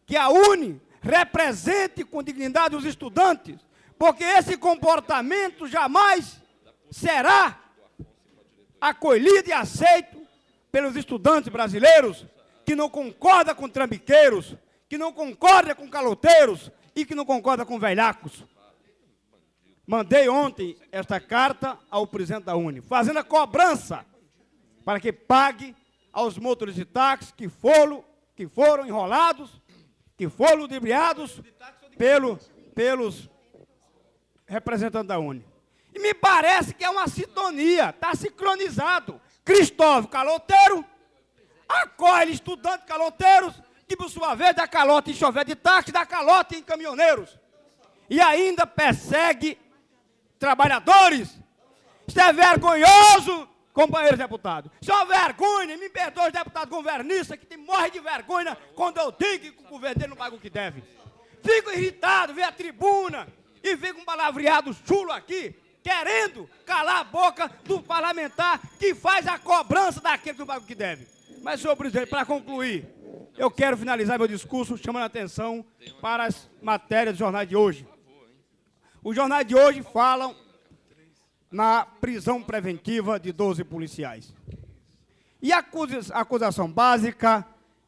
que a UNE represente com dignidade os estudantes, porque esse comportamento jamais será acolhido e aceito pelos estudantes brasileiros que não concordam com trambiqueiros, que não concordam com caloteiros e que não concordam com velhacos. Mandei ontem esta carta ao presidente da UNE, fazendo a cobrança para que pague aos motoristas de táxi que foram enrolados, que foram ludibriados pelos representantes da UNE. E me parece que é uma sintonia, está sincronizado. Cristóvão caloteiro, acolhe estudantes caloteiros, que por sua vez dá calote em chofer de táxi, dá calote em caminhoneiros. E ainda persegue trabalhadores. Isso é vergonhoso, companheiros deputados. Isso é uma vergonha, me perdoe os deputados governistas que morrem de vergonha quando eu digo que o governo dele não paga o que deve. Fico irritado, ver a tribuna e ver um palavreado chulo aqui, querendo calar a boca do parlamentar que faz a cobrança daquele que não paga o que deve. Mas, senhor presidente, para concluir, eu quero finalizar meu discurso chamando a atenção para as matérias dos jornais de hoje. Os jornais de hoje falam na prisão preventiva de 12 policiais. E a acusação básica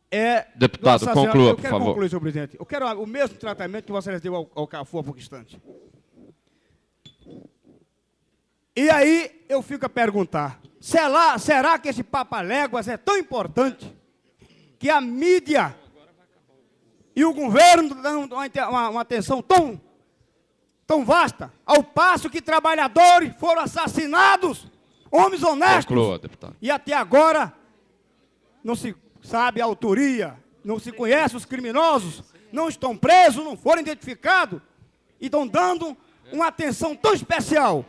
é... Deputado, conclua, por favor. Eu quero concluir, senhor presidente. Eu quero o mesmo tratamento que Vossa Excelência deu ao Cafu há pouco instante. E aí eu fico a perguntar, será que esse papaléguas é tão importante que a mídia e o governo dão uma atenção tão vasta, ao passo que trabalhadores foram assassinados, homens honestos, conclua, deputado. E até agora não se sabe a autoria, não se conhece os criminosos, não estão presos, não foram identificados, e estão dando uma atenção tão especial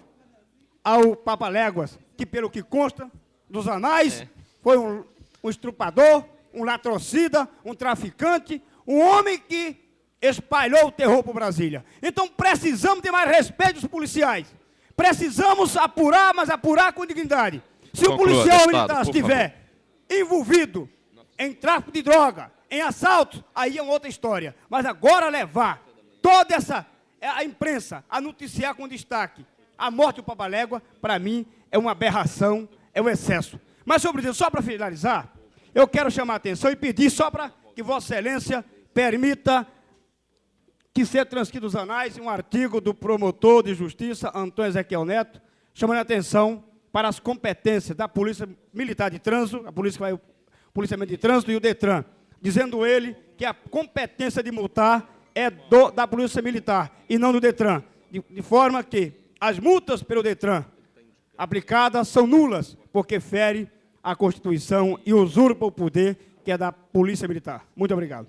ao papaléguas, que pelo que consta dos anais, foi um estrupador, um latrocida, um traficante, um homem que espalhou o terror por Brasília. Então precisamos ter mais respeito dos policiais. Precisamos apurar, mas apurar com dignidade. Se o policial militar estiver envolvido em tráfico de droga, em assalto, aí é uma outra história. Mas agora levar toda a imprensa a noticiar com destaque a morte do Papalégua, para mim, é uma aberração, é um excesso. Mas, senhor presidente, só para finalizar, eu quero chamar a atenção e pedir só para que Vossa Excelência permita que seja transcrito nos anais um artigo do promotor de justiça, Antônio Ezequiel Neto, chamando a atenção para as competências da Polícia Militar de Trânsito, a polícia que vai, o Policiamento de Trânsito e o DETRAN, dizendo ele que a competência de multar é da Polícia Militar e não do DETRAN, de forma que as multas pelo DETRAN aplicadas são nulas, porque fere a Constituição e usurpa o poder que é da Polícia Militar. Muito obrigado.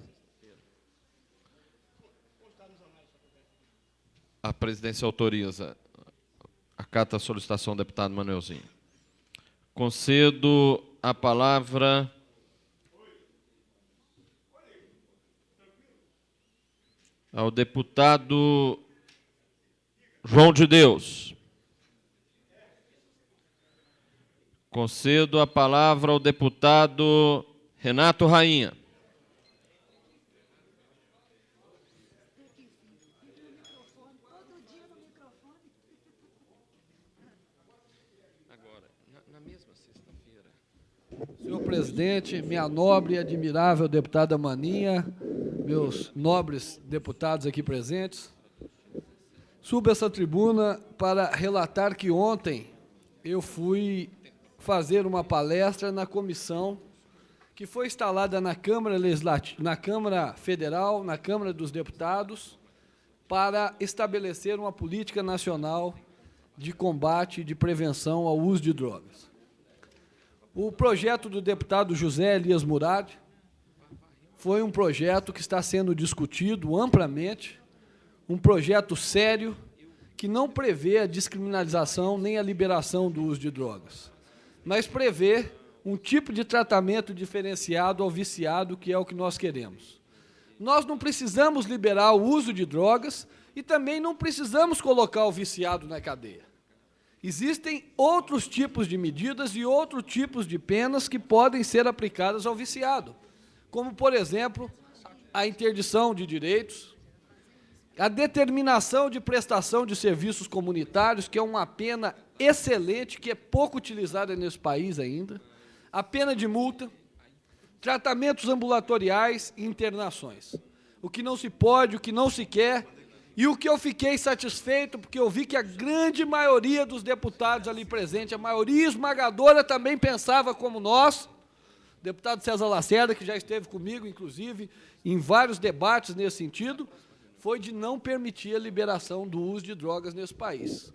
A presidência autoriza. Acata a solicitação do deputado Manuelzinho. Concedo a palavra ao deputado João de Deus. Concedo a palavra ao deputado Renato Rainha. Senhor presidente, minha nobre e admirável deputada Maninha, meus nobres deputados aqui presentes, subo essa tribuna para relatar que ontem eu fui fazer uma palestra na comissão que foi instalada na Câmara Legislativa, na Câmara Federal, na Câmara dos Deputados, para estabelecer uma política nacional de combate e de prevenção ao uso de drogas. O projeto do deputado José Elias Murad foi um projeto que está sendo discutido amplamente, um projeto sério que não prevê a descriminalização nem a liberação do uso de drogas, mas prevê um tipo de tratamento diferenciado ao viciado, que é o que nós queremos. Nós não precisamos liberar o uso de drogas e também não precisamos colocar o viciado na cadeia. Existem outros tipos de medidas e outros tipos de penas que podem ser aplicadas ao viciado, como, por exemplo, a interdição de direitos, a determinação de prestação de serviços comunitários, que é uma pena excelente, que é pouco utilizada nesse país ainda, a pena de multa, tratamentos ambulatoriais e internações. O que não se pode, o que não se quer, e o que eu fiquei satisfeito, porque eu vi que a grande maioria dos deputados ali presentes, a maioria esmagadora também pensava como nós, o deputado César Lacerda, que já esteve comigo, inclusive, em vários debates nesse sentido, foi de não permitir a liberação do uso de drogas nesse país.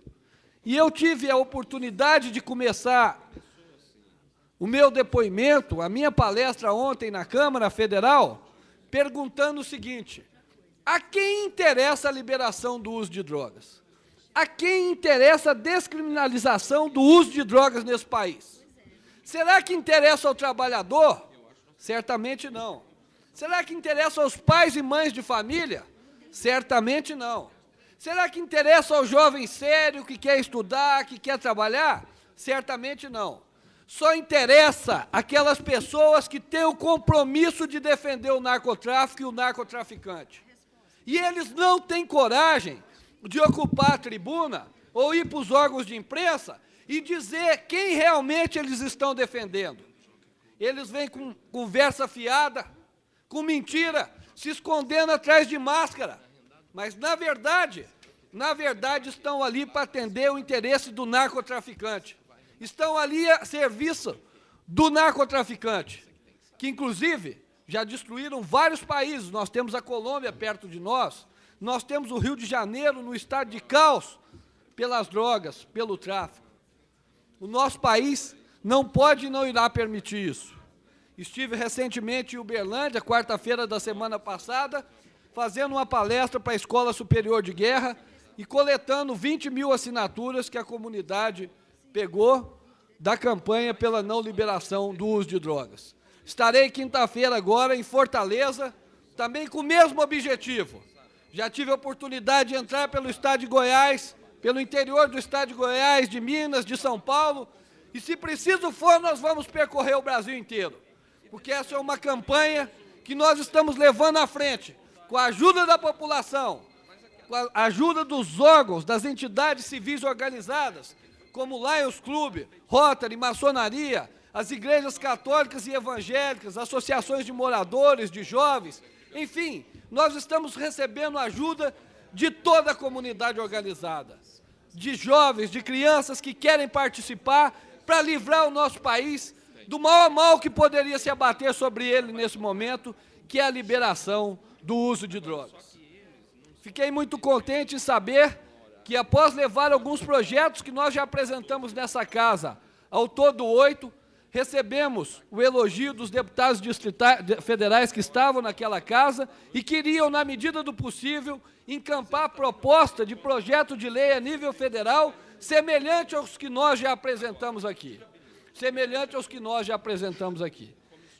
E eu tive a oportunidade de começar o meu depoimento, a minha palestra ontem na Câmara Federal, perguntando o seguinte: a quem interessa a liberação do uso de drogas? A quem interessa a descriminalização do uso de drogas nesse país? Será que interessa ao trabalhador? Certamente não. Será que interessa aos pais e mães de família? Certamente não. Será que interessa ao jovem sério que quer estudar, que quer trabalhar? Certamente não. Só interessa aquelas pessoas que têm o compromisso de defender o narcotráfico e o narcotraficante. E eles não têm coragem de ocupar a tribuna ou ir para os órgãos de imprensa e dizer quem realmente eles estão defendendo. Eles vêm com conversa fiada, com mentira, se escondendo atrás de máscara. Mas, na verdade estão ali para atender o interesse do narcotraficante. Estão ali a serviço do narcotraficante, que, inclusive, já destruíram vários países. Nós temos a Colômbia perto de nós, nós temos o Rio de Janeiro no estado de caos pelas drogas, pelo tráfico. O nosso país não pode e não irá permitir isso. Estive recentemente em Uberlândia, quarta-feira da semana passada, fazendo uma palestra para a Escola Superior de Guerra e coletando 20 mil assinaturas que a comunidade pegou da campanha pela não liberação do uso de drogas. Estarei quinta-feira agora em Fortaleza, também com o mesmo objetivo. Já tive a oportunidade de entrar pelo estado de Goiás, pelo interior do estado de Goiás, de Minas, de São Paulo, e se preciso for, nós vamos percorrer o Brasil inteiro, porque essa é uma campanha que nós estamos levando à frente, com a ajuda da população, com a ajuda dos órgãos, das entidades civis organizadas, como Lions Club, Rotary, Maçonaria, as igrejas católicas e evangélicas, associações de moradores, de jovens, enfim, nós estamos recebendo ajuda de toda a comunidade organizada, de jovens, de crianças que querem participar para livrar o nosso país do maior mal que poderia se abater sobre ele nesse momento, que é a liberação do uso de drogas. Fiquei muito contente em saber que, após levar alguns projetos que nós já apresentamos nessa casa, ao todo 8, recebemos o elogio dos deputados federais que estavam naquela casa e queriam, na medida do possível, encampar proposta de projeto de lei a nível federal semelhante aos que nós já apresentamos aqui.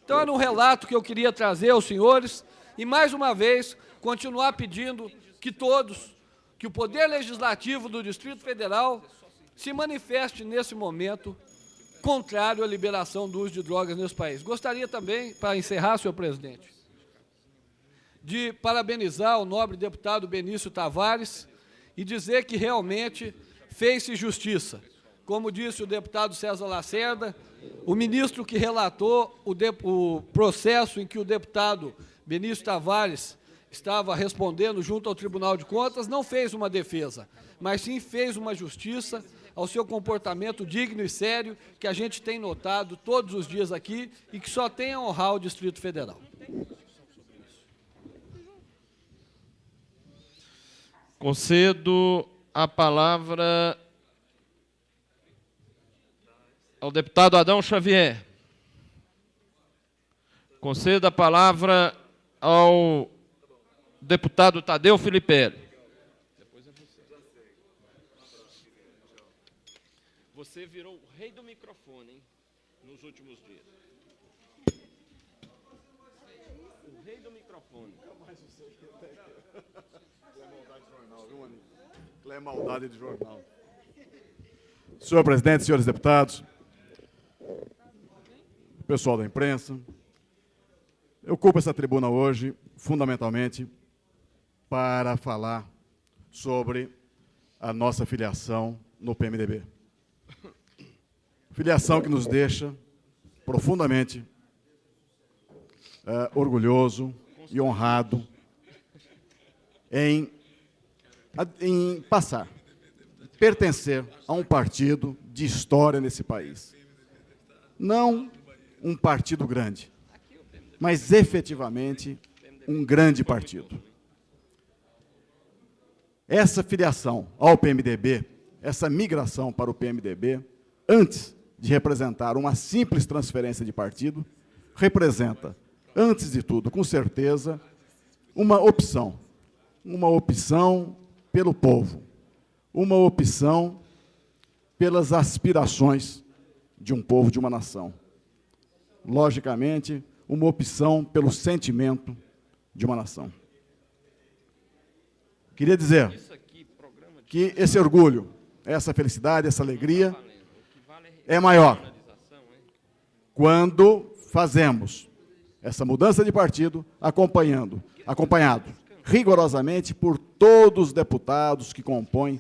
Então, era um relato que eu queria trazer aos senhores e, mais uma vez, continuar pedindo que todos, que o Poder Legislativo do Distrito Federal se manifeste nesse momento contrário à liberação do uso de drogas nesse país. Gostaria também, para encerrar, senhor presidente, de parabenizar o nobre deputado Benício Tavares e dizer que realmente fez-se justiça. Como disse o deputado César Lacerda, o ministro que relatou o processo em que o deputado Benício Tavares estava respondendo junto ao Tribunal de Contas, não fez uma defesa, mas sim fez uma justiça ao seu comportamento digno e sério, que a gente tem notado todos os dias aqui e que só tem a honrar o Distrito Federal. Concedo a palavra ao deputado Adão Xavier. Concedo a palavra ao deputado Tadeu Filipelli. Você virou o rei do microfone, hein, nos últimos dias. O rei do microfone. É maldade de jornal. Senhor presidente, senhores deputados, pessoal da imprensa, eu ocupo essa tribuna hoje, fundamentalmente, para falar sobre a nossa filiação no PMDB. Filiação que nos deixa profundamente orgulhoso e honrado em passar, pertencer a um partido de história nesse país. Não um partido grande, mas efetivamente um grande partido. Essa filiação ao PMDB, essa migração para o PMDB, antes de representar uma simples transferência de partido, representa, antes de tudo, com certeza, uma opção pelo povo, uma opção pelas aspirações de um povo, de uma nação. Logicamente, uma opção pelo sentimento de uma nação. Queria dizer que esse orgulho, essa felicidade, essa alegria é maior quando fazemos essa mudança de partido acompanhado rigorosamente por todos os deputados que compõem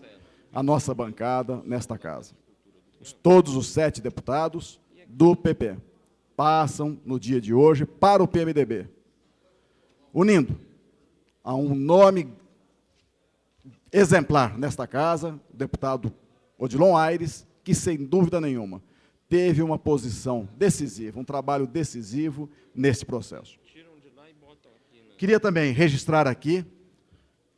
a nossa bancada nesta casa. Todos os 7 deputados do PP passam, no dia de hoje, para o PMDB, unindo a um nome exemplar nesta casa, o deputado Odilon Aires, que, sem dúvida nenhuma, teve uma posição decisiva, um trabalho decisivo nesse processo. Queria também registrar aqui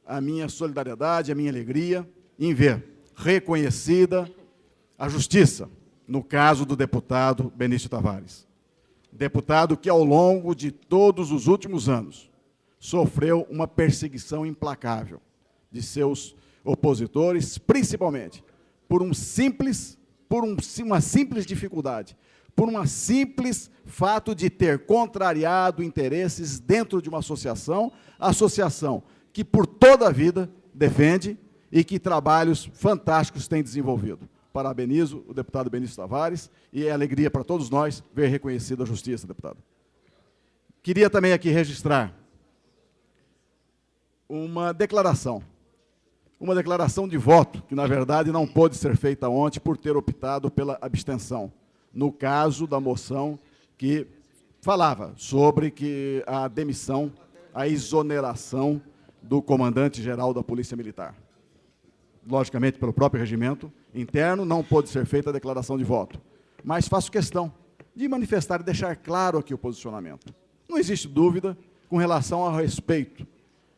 a minha solidariedade, a minha alegria em ver reconhecida a justiça no caso do deputado Benício Tavares. Deputado que, ao longo de todos os últimos anos, sofreu uma perseguição implacável de seus opositores, principalmente por uma simples dificuldade, por um simples fato de ter contrariado interesses dentro de uma associação que por toda a vida defende e que trabalhos fantásticos tem desenvolvido. Parabenizo o deputado Benício Tavares e é alegria para todos nós ver reconhecida a justiça, deputado. Queria também aqui registrar uma declaração de voto, que na verdade não pôde ser feita ontem por ter optado pela abstenção, no caso da moção que falava sobre que a demissão, a exoneração do comandante-geral da Polícia Militar. Logicamente, pelo próprio regimento interno, não pôde ser feita a declaração de voto. Mas faço questão de manifestar e deixar claro aqui o posicionamento. Não existe dúvida com relação ao respeito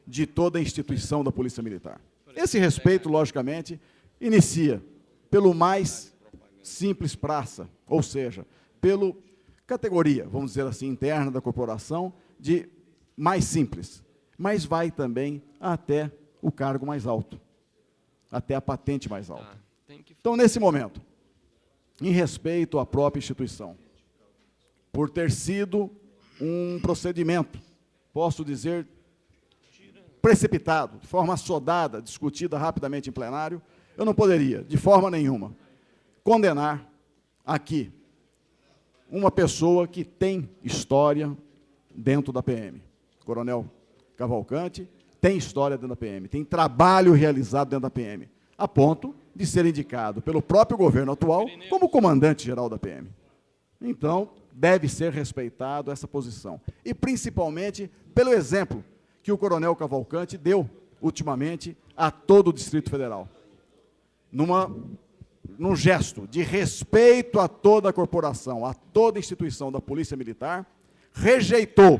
de toda a instituição da Polícia Militar. Esse respeito, logicamente, inicia pelo mais simples praça, ou seja, pela categoria, vamos dizer assim, interna da corporação, de mais simples, mas vai também até o cargo mais alto, até a patente mais alta. Então, nesse momento, em respeito à própria instituição, por ter sido um procedimento, posso dizer, precipitado, de forma assodada, discutida rapidamente em plenário, eu não poderia, de forma nenhuma, condenar aqui uma pessoa que tem história dentro da PM. Coronel Cavalcante tem história dentro da PM, tem trabalho realizado dentro da PM, a ponto de ser indicado pelo próprio governo atual como comandante-geral da PM. Então, deve ser respeitado essa posição. E, principalmente, pelo exemplo que o coronel Cavalcante deu, ultimamente, a todo o Distrito Federal. Num gesto de respeito a toda a corporação, a toda a instituição da Polícia Militar, rejeitou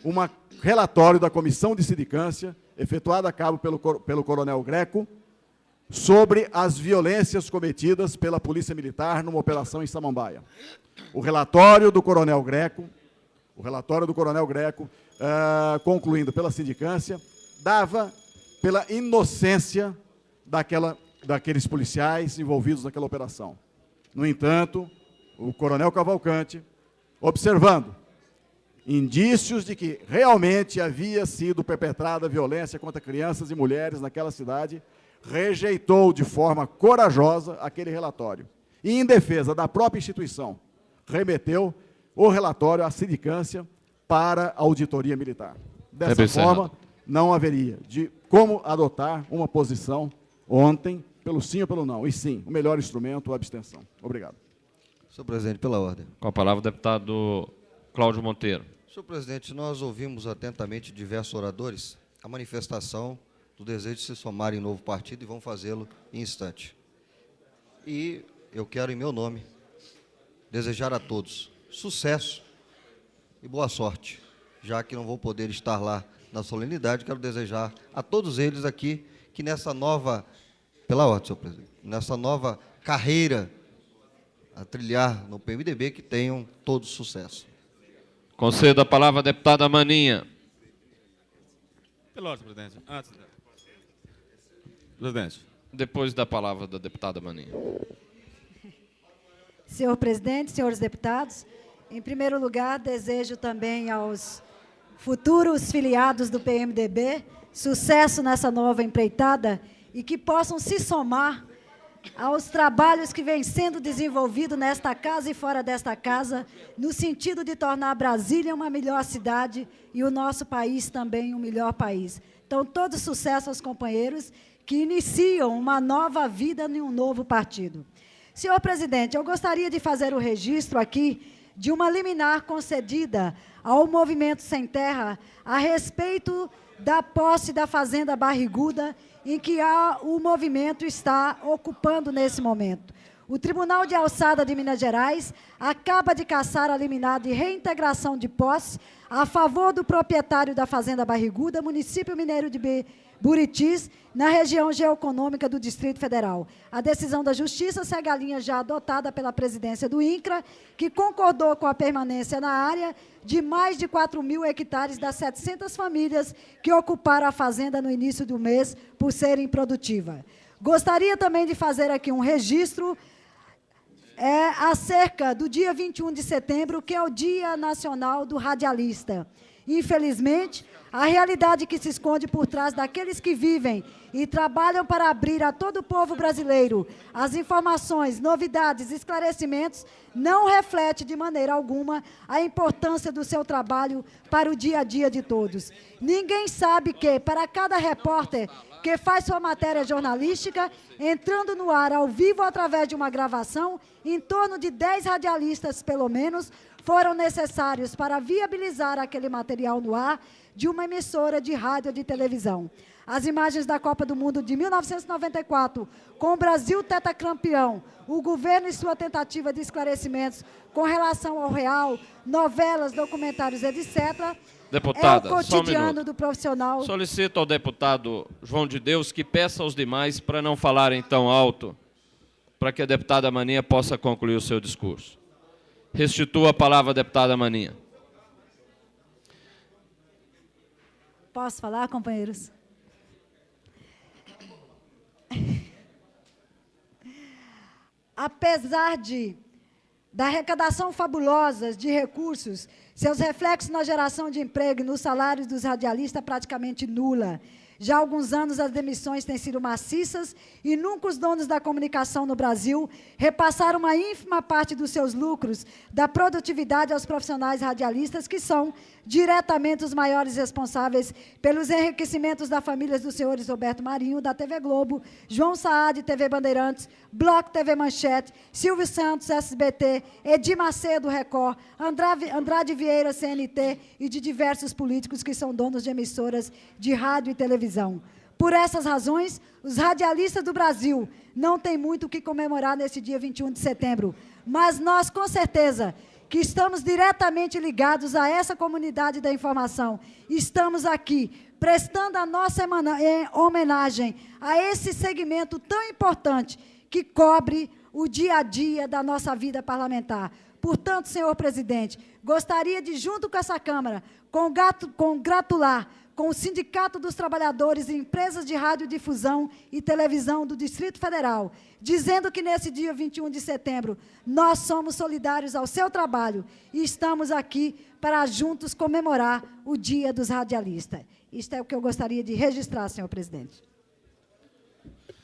um relatório da Comissão de Sindicância efetuada a cabo pelo coronel Greco, sobre as violências cometidas pela Polícia Militar numa operação em Samambaia. O relatório do coronel Greco, concluindo pela sindicância, dava pela inocência daqueles policiais envolvidos naquela operação. No entanto, o coronel Cavalcante, observando indícios de que realmente havia sido perpetrada violência contra crianças e mulheres naquela cidade, rejeitou de forma corajosa aquele relatório. E, em defesa da própria instituição, remeteu o relatório à sindicância para a auditoria militar. Dessa forma, não haveria de como adotar uma posição ontem, pelo sim ou pelo não. E sim, o melhor instrumento, a abstenção. Obrigado. Senhor presidente, pela ordem. Com a palavra o deputado Cláudio Monteiro. Senhor presidente, nós ouvimos atentamente diversos oradores a manifestação do desejo de se somar em novo partido e vão fazê-lo em instante. E eu quero, em meu nome, desejar a todos sucesso e boa sorte, já que não vou poder estar lá na solenidade. Quero desejar a todos eles aqui que nessa nova, pela ordem, senhor presidente, nessa nova carreira a trilhar no PMDB, que tenham todos sucesso. Concedo a palavra à deputada Maninha. Pela ordem, presidente. Presidente. Depois da palavra da deputada Maninha. Senhor presidente, senhores deputados, em primeiro lugar, desejo também aos futuros filiados do PMDB sucesso nessa nova empreitada e que possam se somar aos trabalhos que vêm sendo desenvolvidos nesta casa e fora desta casa, no sentido de tornar Brasília uma melhor cidade e o nosso país também um melhor país. Então, todo sucesso aos companheiros que iniciam uma nova vida em um novo partido. Senhor presidente, eu gostaria de fazer o registro aqui de uma liminar concedida ao Movimento Sem Terra a respeito da posse da Fazenda Barriguda, em que o movimento está ocupando nesse momento. O Tribunal de Alçada de Minas Gerais acaba de cassar a liminar de reintegração de posse a favor do proprietário da Fazenda Barriguda, município mineiro de Buritis, na região geoeconômica do Distrito Federal. A decisão da Justiça segue a linha já adotada pela presidência do INCRA, que concordou com a permanência na área de mais de 4.000 hectares das 700 famílias que ocuparam a fazenda no início do mês por serem improdutiva. Gostaria também de fazer aqui um registro acerca do dia 21 de setembro, que é o Dia Nacional do Radialista. Infelizmente, a realidade que se esconde por trás daqueles que vivem e trabalham para abrir a todo o povo brasileiro as informações, novidades, esclarecimentos, não reflete de maneira alguma a importância do seu trabalho para o dia a dia de todos. Ninguém sabe que, para cada repórter que faz sua matéria jornalística, entrando no ar ao vivo através de uma gravação, em torno de 10 radialistas, pelo menos, foram necessários para viabilizar aquele material no ar de uma emissora de rádio ou de televisão. As imagens da Copa do Mundo de 1994, com o Brasil tetracampeão, o governo e sua tentativa de esclarecimentos com relação ao real, novelas, documentários, etc., Deputada, é o cotidiano do profissional. Solicito ao deputado João de Deus que peça aos demais para não falarem tão alto, para que a deputada Maninha possa concluir o seu discurso. Restituo a palavra à deputada Maninha. Posso falar, companheiros? Apesar da arrecadação fabulosa de recursos, seus reflexos na geração de emprego e nos salários dos radialistas praticamente nula. Já há alguns anos as demissões têm sido maciças e nunca os donos da comunicação no Brasil repassaram uma ínfima parte dos seus lucros da produtividade aos profissionais radialistas, que são diretamente os maiores responsáveis pelos enriquecimentos das famílias dos senhores Roberto Marinho, da TV Globo, João Saad, TV Bandeirantes, Bloco TV Manchete, Silvio Santos, SBT, Edir Macedo, Record, Andrade Vieira, CNT, e de diversos políticos que são donos de emissoras de rádio e televisão. Por essas razões, os radialistas do Brasil não têm muito o que comemorar nesse dia 21 de setembro, mas nós, com certeza, que estamos diretamente ligados a essa comunidade da informação. Estamos aqui prestando a nossa homenagem a esse segmento tão importante que cobre o dia a dia da nossa vida parlamentar. Portanto, senhor presidente, gostaria de, junto com essa Câmara, congratular com o Sindicato dos Trabalhadores e Empresas de Radiodifusão e Televisão do Distrito Federal, dizendo que nesse dia 21 de setembro nós somos solidários ao seu trabalho e estamos aqui para juntos comemorar o Dia dos Radialistas. Isto é o que eu gostaria de registrar, senhor presidente.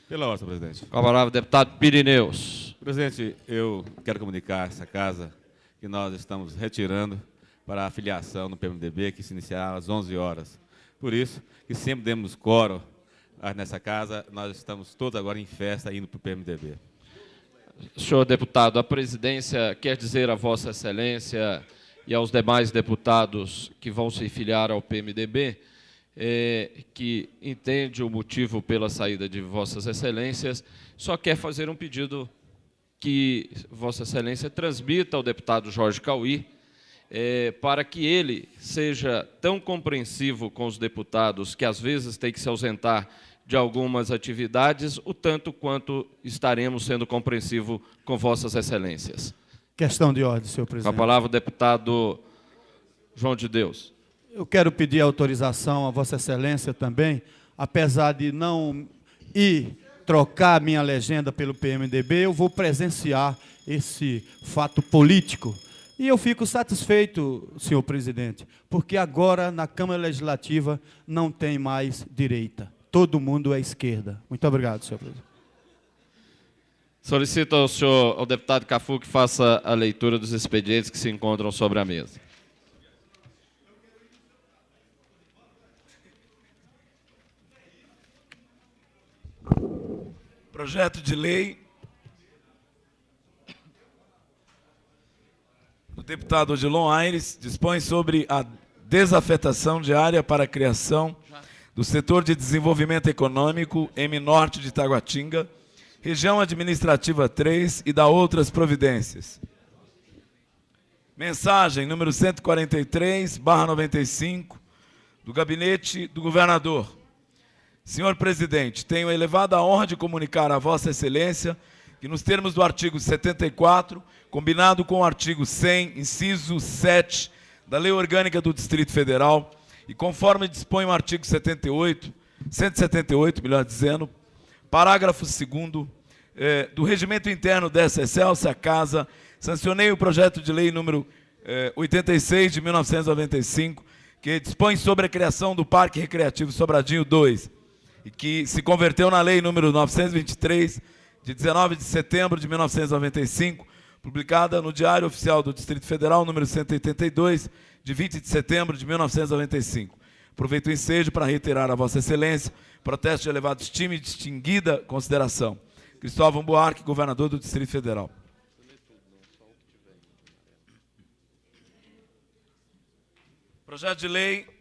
Pela ordem, senhor presidente. Com a palavra, deputado Pirineus. Presidente, eu quero comunicar a essa casa que nós estamos retirando para a filiação no PMDB, que se iniciará às 11 horas. Por isso, que sempre demos coro nessa casa, nós estamos todos agora em festa indo para o PMDB. Senhor deputado, a presidência quer dizer a Vossa Excelência e aos demais deputados que vão se filiar ao PMDB que entende o motivo pela saída de Vossas Excelências, só quer fazer um pedido que Vossa Excelência transmita ao deputado Jorge Cauí, para que ele seja tão compreensivo com os deputados que às vezes tem que se ausentar de algumas atividades, o tanto quanto estaremos sendo compreensivos com Vossas Excelências. Questão de ordem, senhor presidente. Com a palavra, o deputado João de Deus. Eu quero pedir autorização a Vossa Excelência também, apesar de não ir trocar minha legenda pelo PMDB, eu vou presenciar esse fato político. E eu fico satisfeito, senhor presidente, porque agora na Câmara Legislativa não tem mais direita. Todo mundo é esquerda. Muito obrigado, senhor presidente. Solicito ao deputado Cafu que faça a leitura dos expedientes que se encontram sobre a mesa. Projeto de lei do deputado Odilon Aires dispõe sobre a desafetação de área para a criação do setor de desenvolvimento econômico M-Norte de Taguatinga, região administrativa 3 e da outras providências. Mensagem número 143/95 do Gabinete do Governador. Senhor presidente, tenho a elevada honra de comunicar a Vossa Excelência que, nos termos do artigo 74, combinado com o artigo 100, inciso 7 da Lei Orgânica do Distrito Federal, e conforme dispõe o artigo 178, melhor dizendo, parágrafo 2º do Regimento Interno dessa excelsa Casa, sancionei o projeto de lei número 86 de 1995, que dispõe sobre a criação do Parque Recreativo Sobradinho 2, e que se converteu na lei número 923, de 19 de setembro de 1995, publicada no Diário Oficial do Distrito Federal, número 182, de 20 de setembro de 1995. Aproveito o ensejo para reiterar a Vossa Excelência protesto de elevado estima e distinguida consideração. Cristóvão Buarque, governador do Distrito Federal. Projeto de lei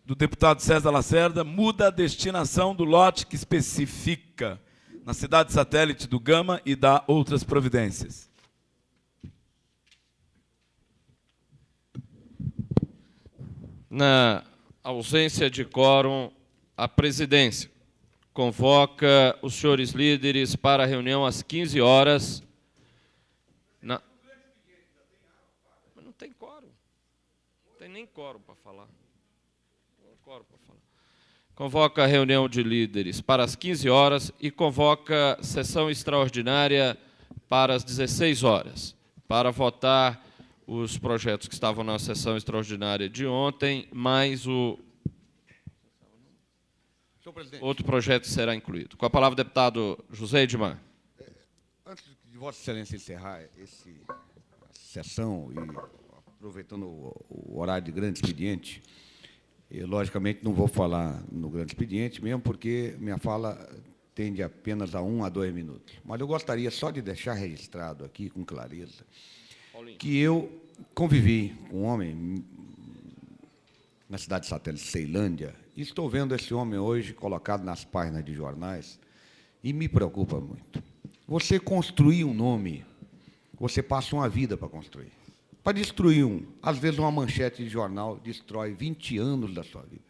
do deputado César Lacerda muda a destinação do lote que especifica na cidade satélite do Gama e dá outras providências. Na ausência de quórum, a presidência convoca os senhores líderes para a reunião às 15 horas. Mas não tem quórum. Não tem nem quórum para falar. Convoca a reunião de líderes para as 15 horas e convoca sessão extraordinária para as 16 horas, para votar os projetos que estavam na sessão extraordinária de ontem, mais o outro projeto será incluído. Com a palavra, o deputado José Edmar. Antes de Vossa Excelência encerrar essa sessão e aproveitando o horário de grande expediente, eu, logicamente, não vou falar no grande expediente, mesmo porque minha fala tende apenas a 1 a 2 minutos. Mas eu gostaria só de deixar registrado aqui, com clareza, que eu convivi com um homem na cidade satélite Ceilândia, e estou vendo esse homem hoje colocado nas páginas de jornais, e me preocupa muito. Você construir um nome, você passa uma vida para construir. para destruir às vezes uma manchete de jornal destrói 20 anos da sua vida.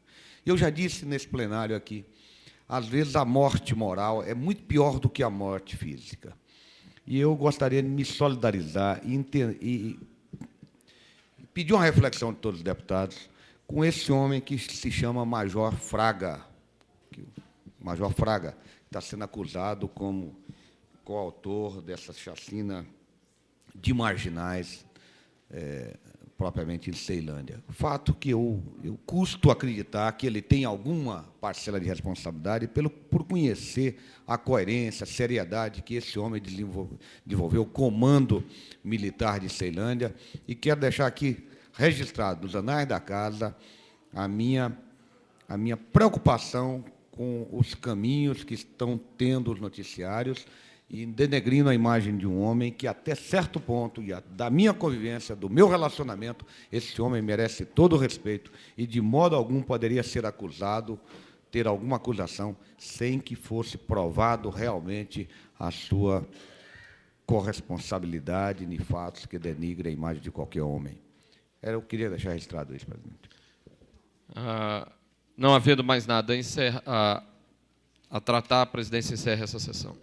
Eu já disse nesse plenário aqui, às vezes a morte moral é muito pior do que a morte física. E eu gostaria de me solidarizar e pedir uma reflexão de todos os deputados com esse homem que se chama Major Fraga. O Major Fraga está sendo acusado como coautor dessa chacina de marginais, propriamente em Ceilândia. Fato que eu custo acreditar que ele tem alguma parcela de responsabilidade por conhecer a coerência, a seriedade que esse homem desenvolveu o comando militar de Ceilândia, e quero deixar aqui registrado nos anais da casa a minha preocupação com os caminhos que estão tendo os noticiários e denegrindo a imagem de um homem que, até certo ponto, da minha convivência, do meu relacionamento, esse homem merece todo o respeito e, de modo algum, poderia ser acusado, ter alguma acusação, sem que fosse provado realmente a sua corresponsabilidade em fatos que denigrem a imagem de qualquer homem. Eu queria deixar registrado isso, presidente. Não havendo mais nada a tratar, a presidência encerra essa sessão.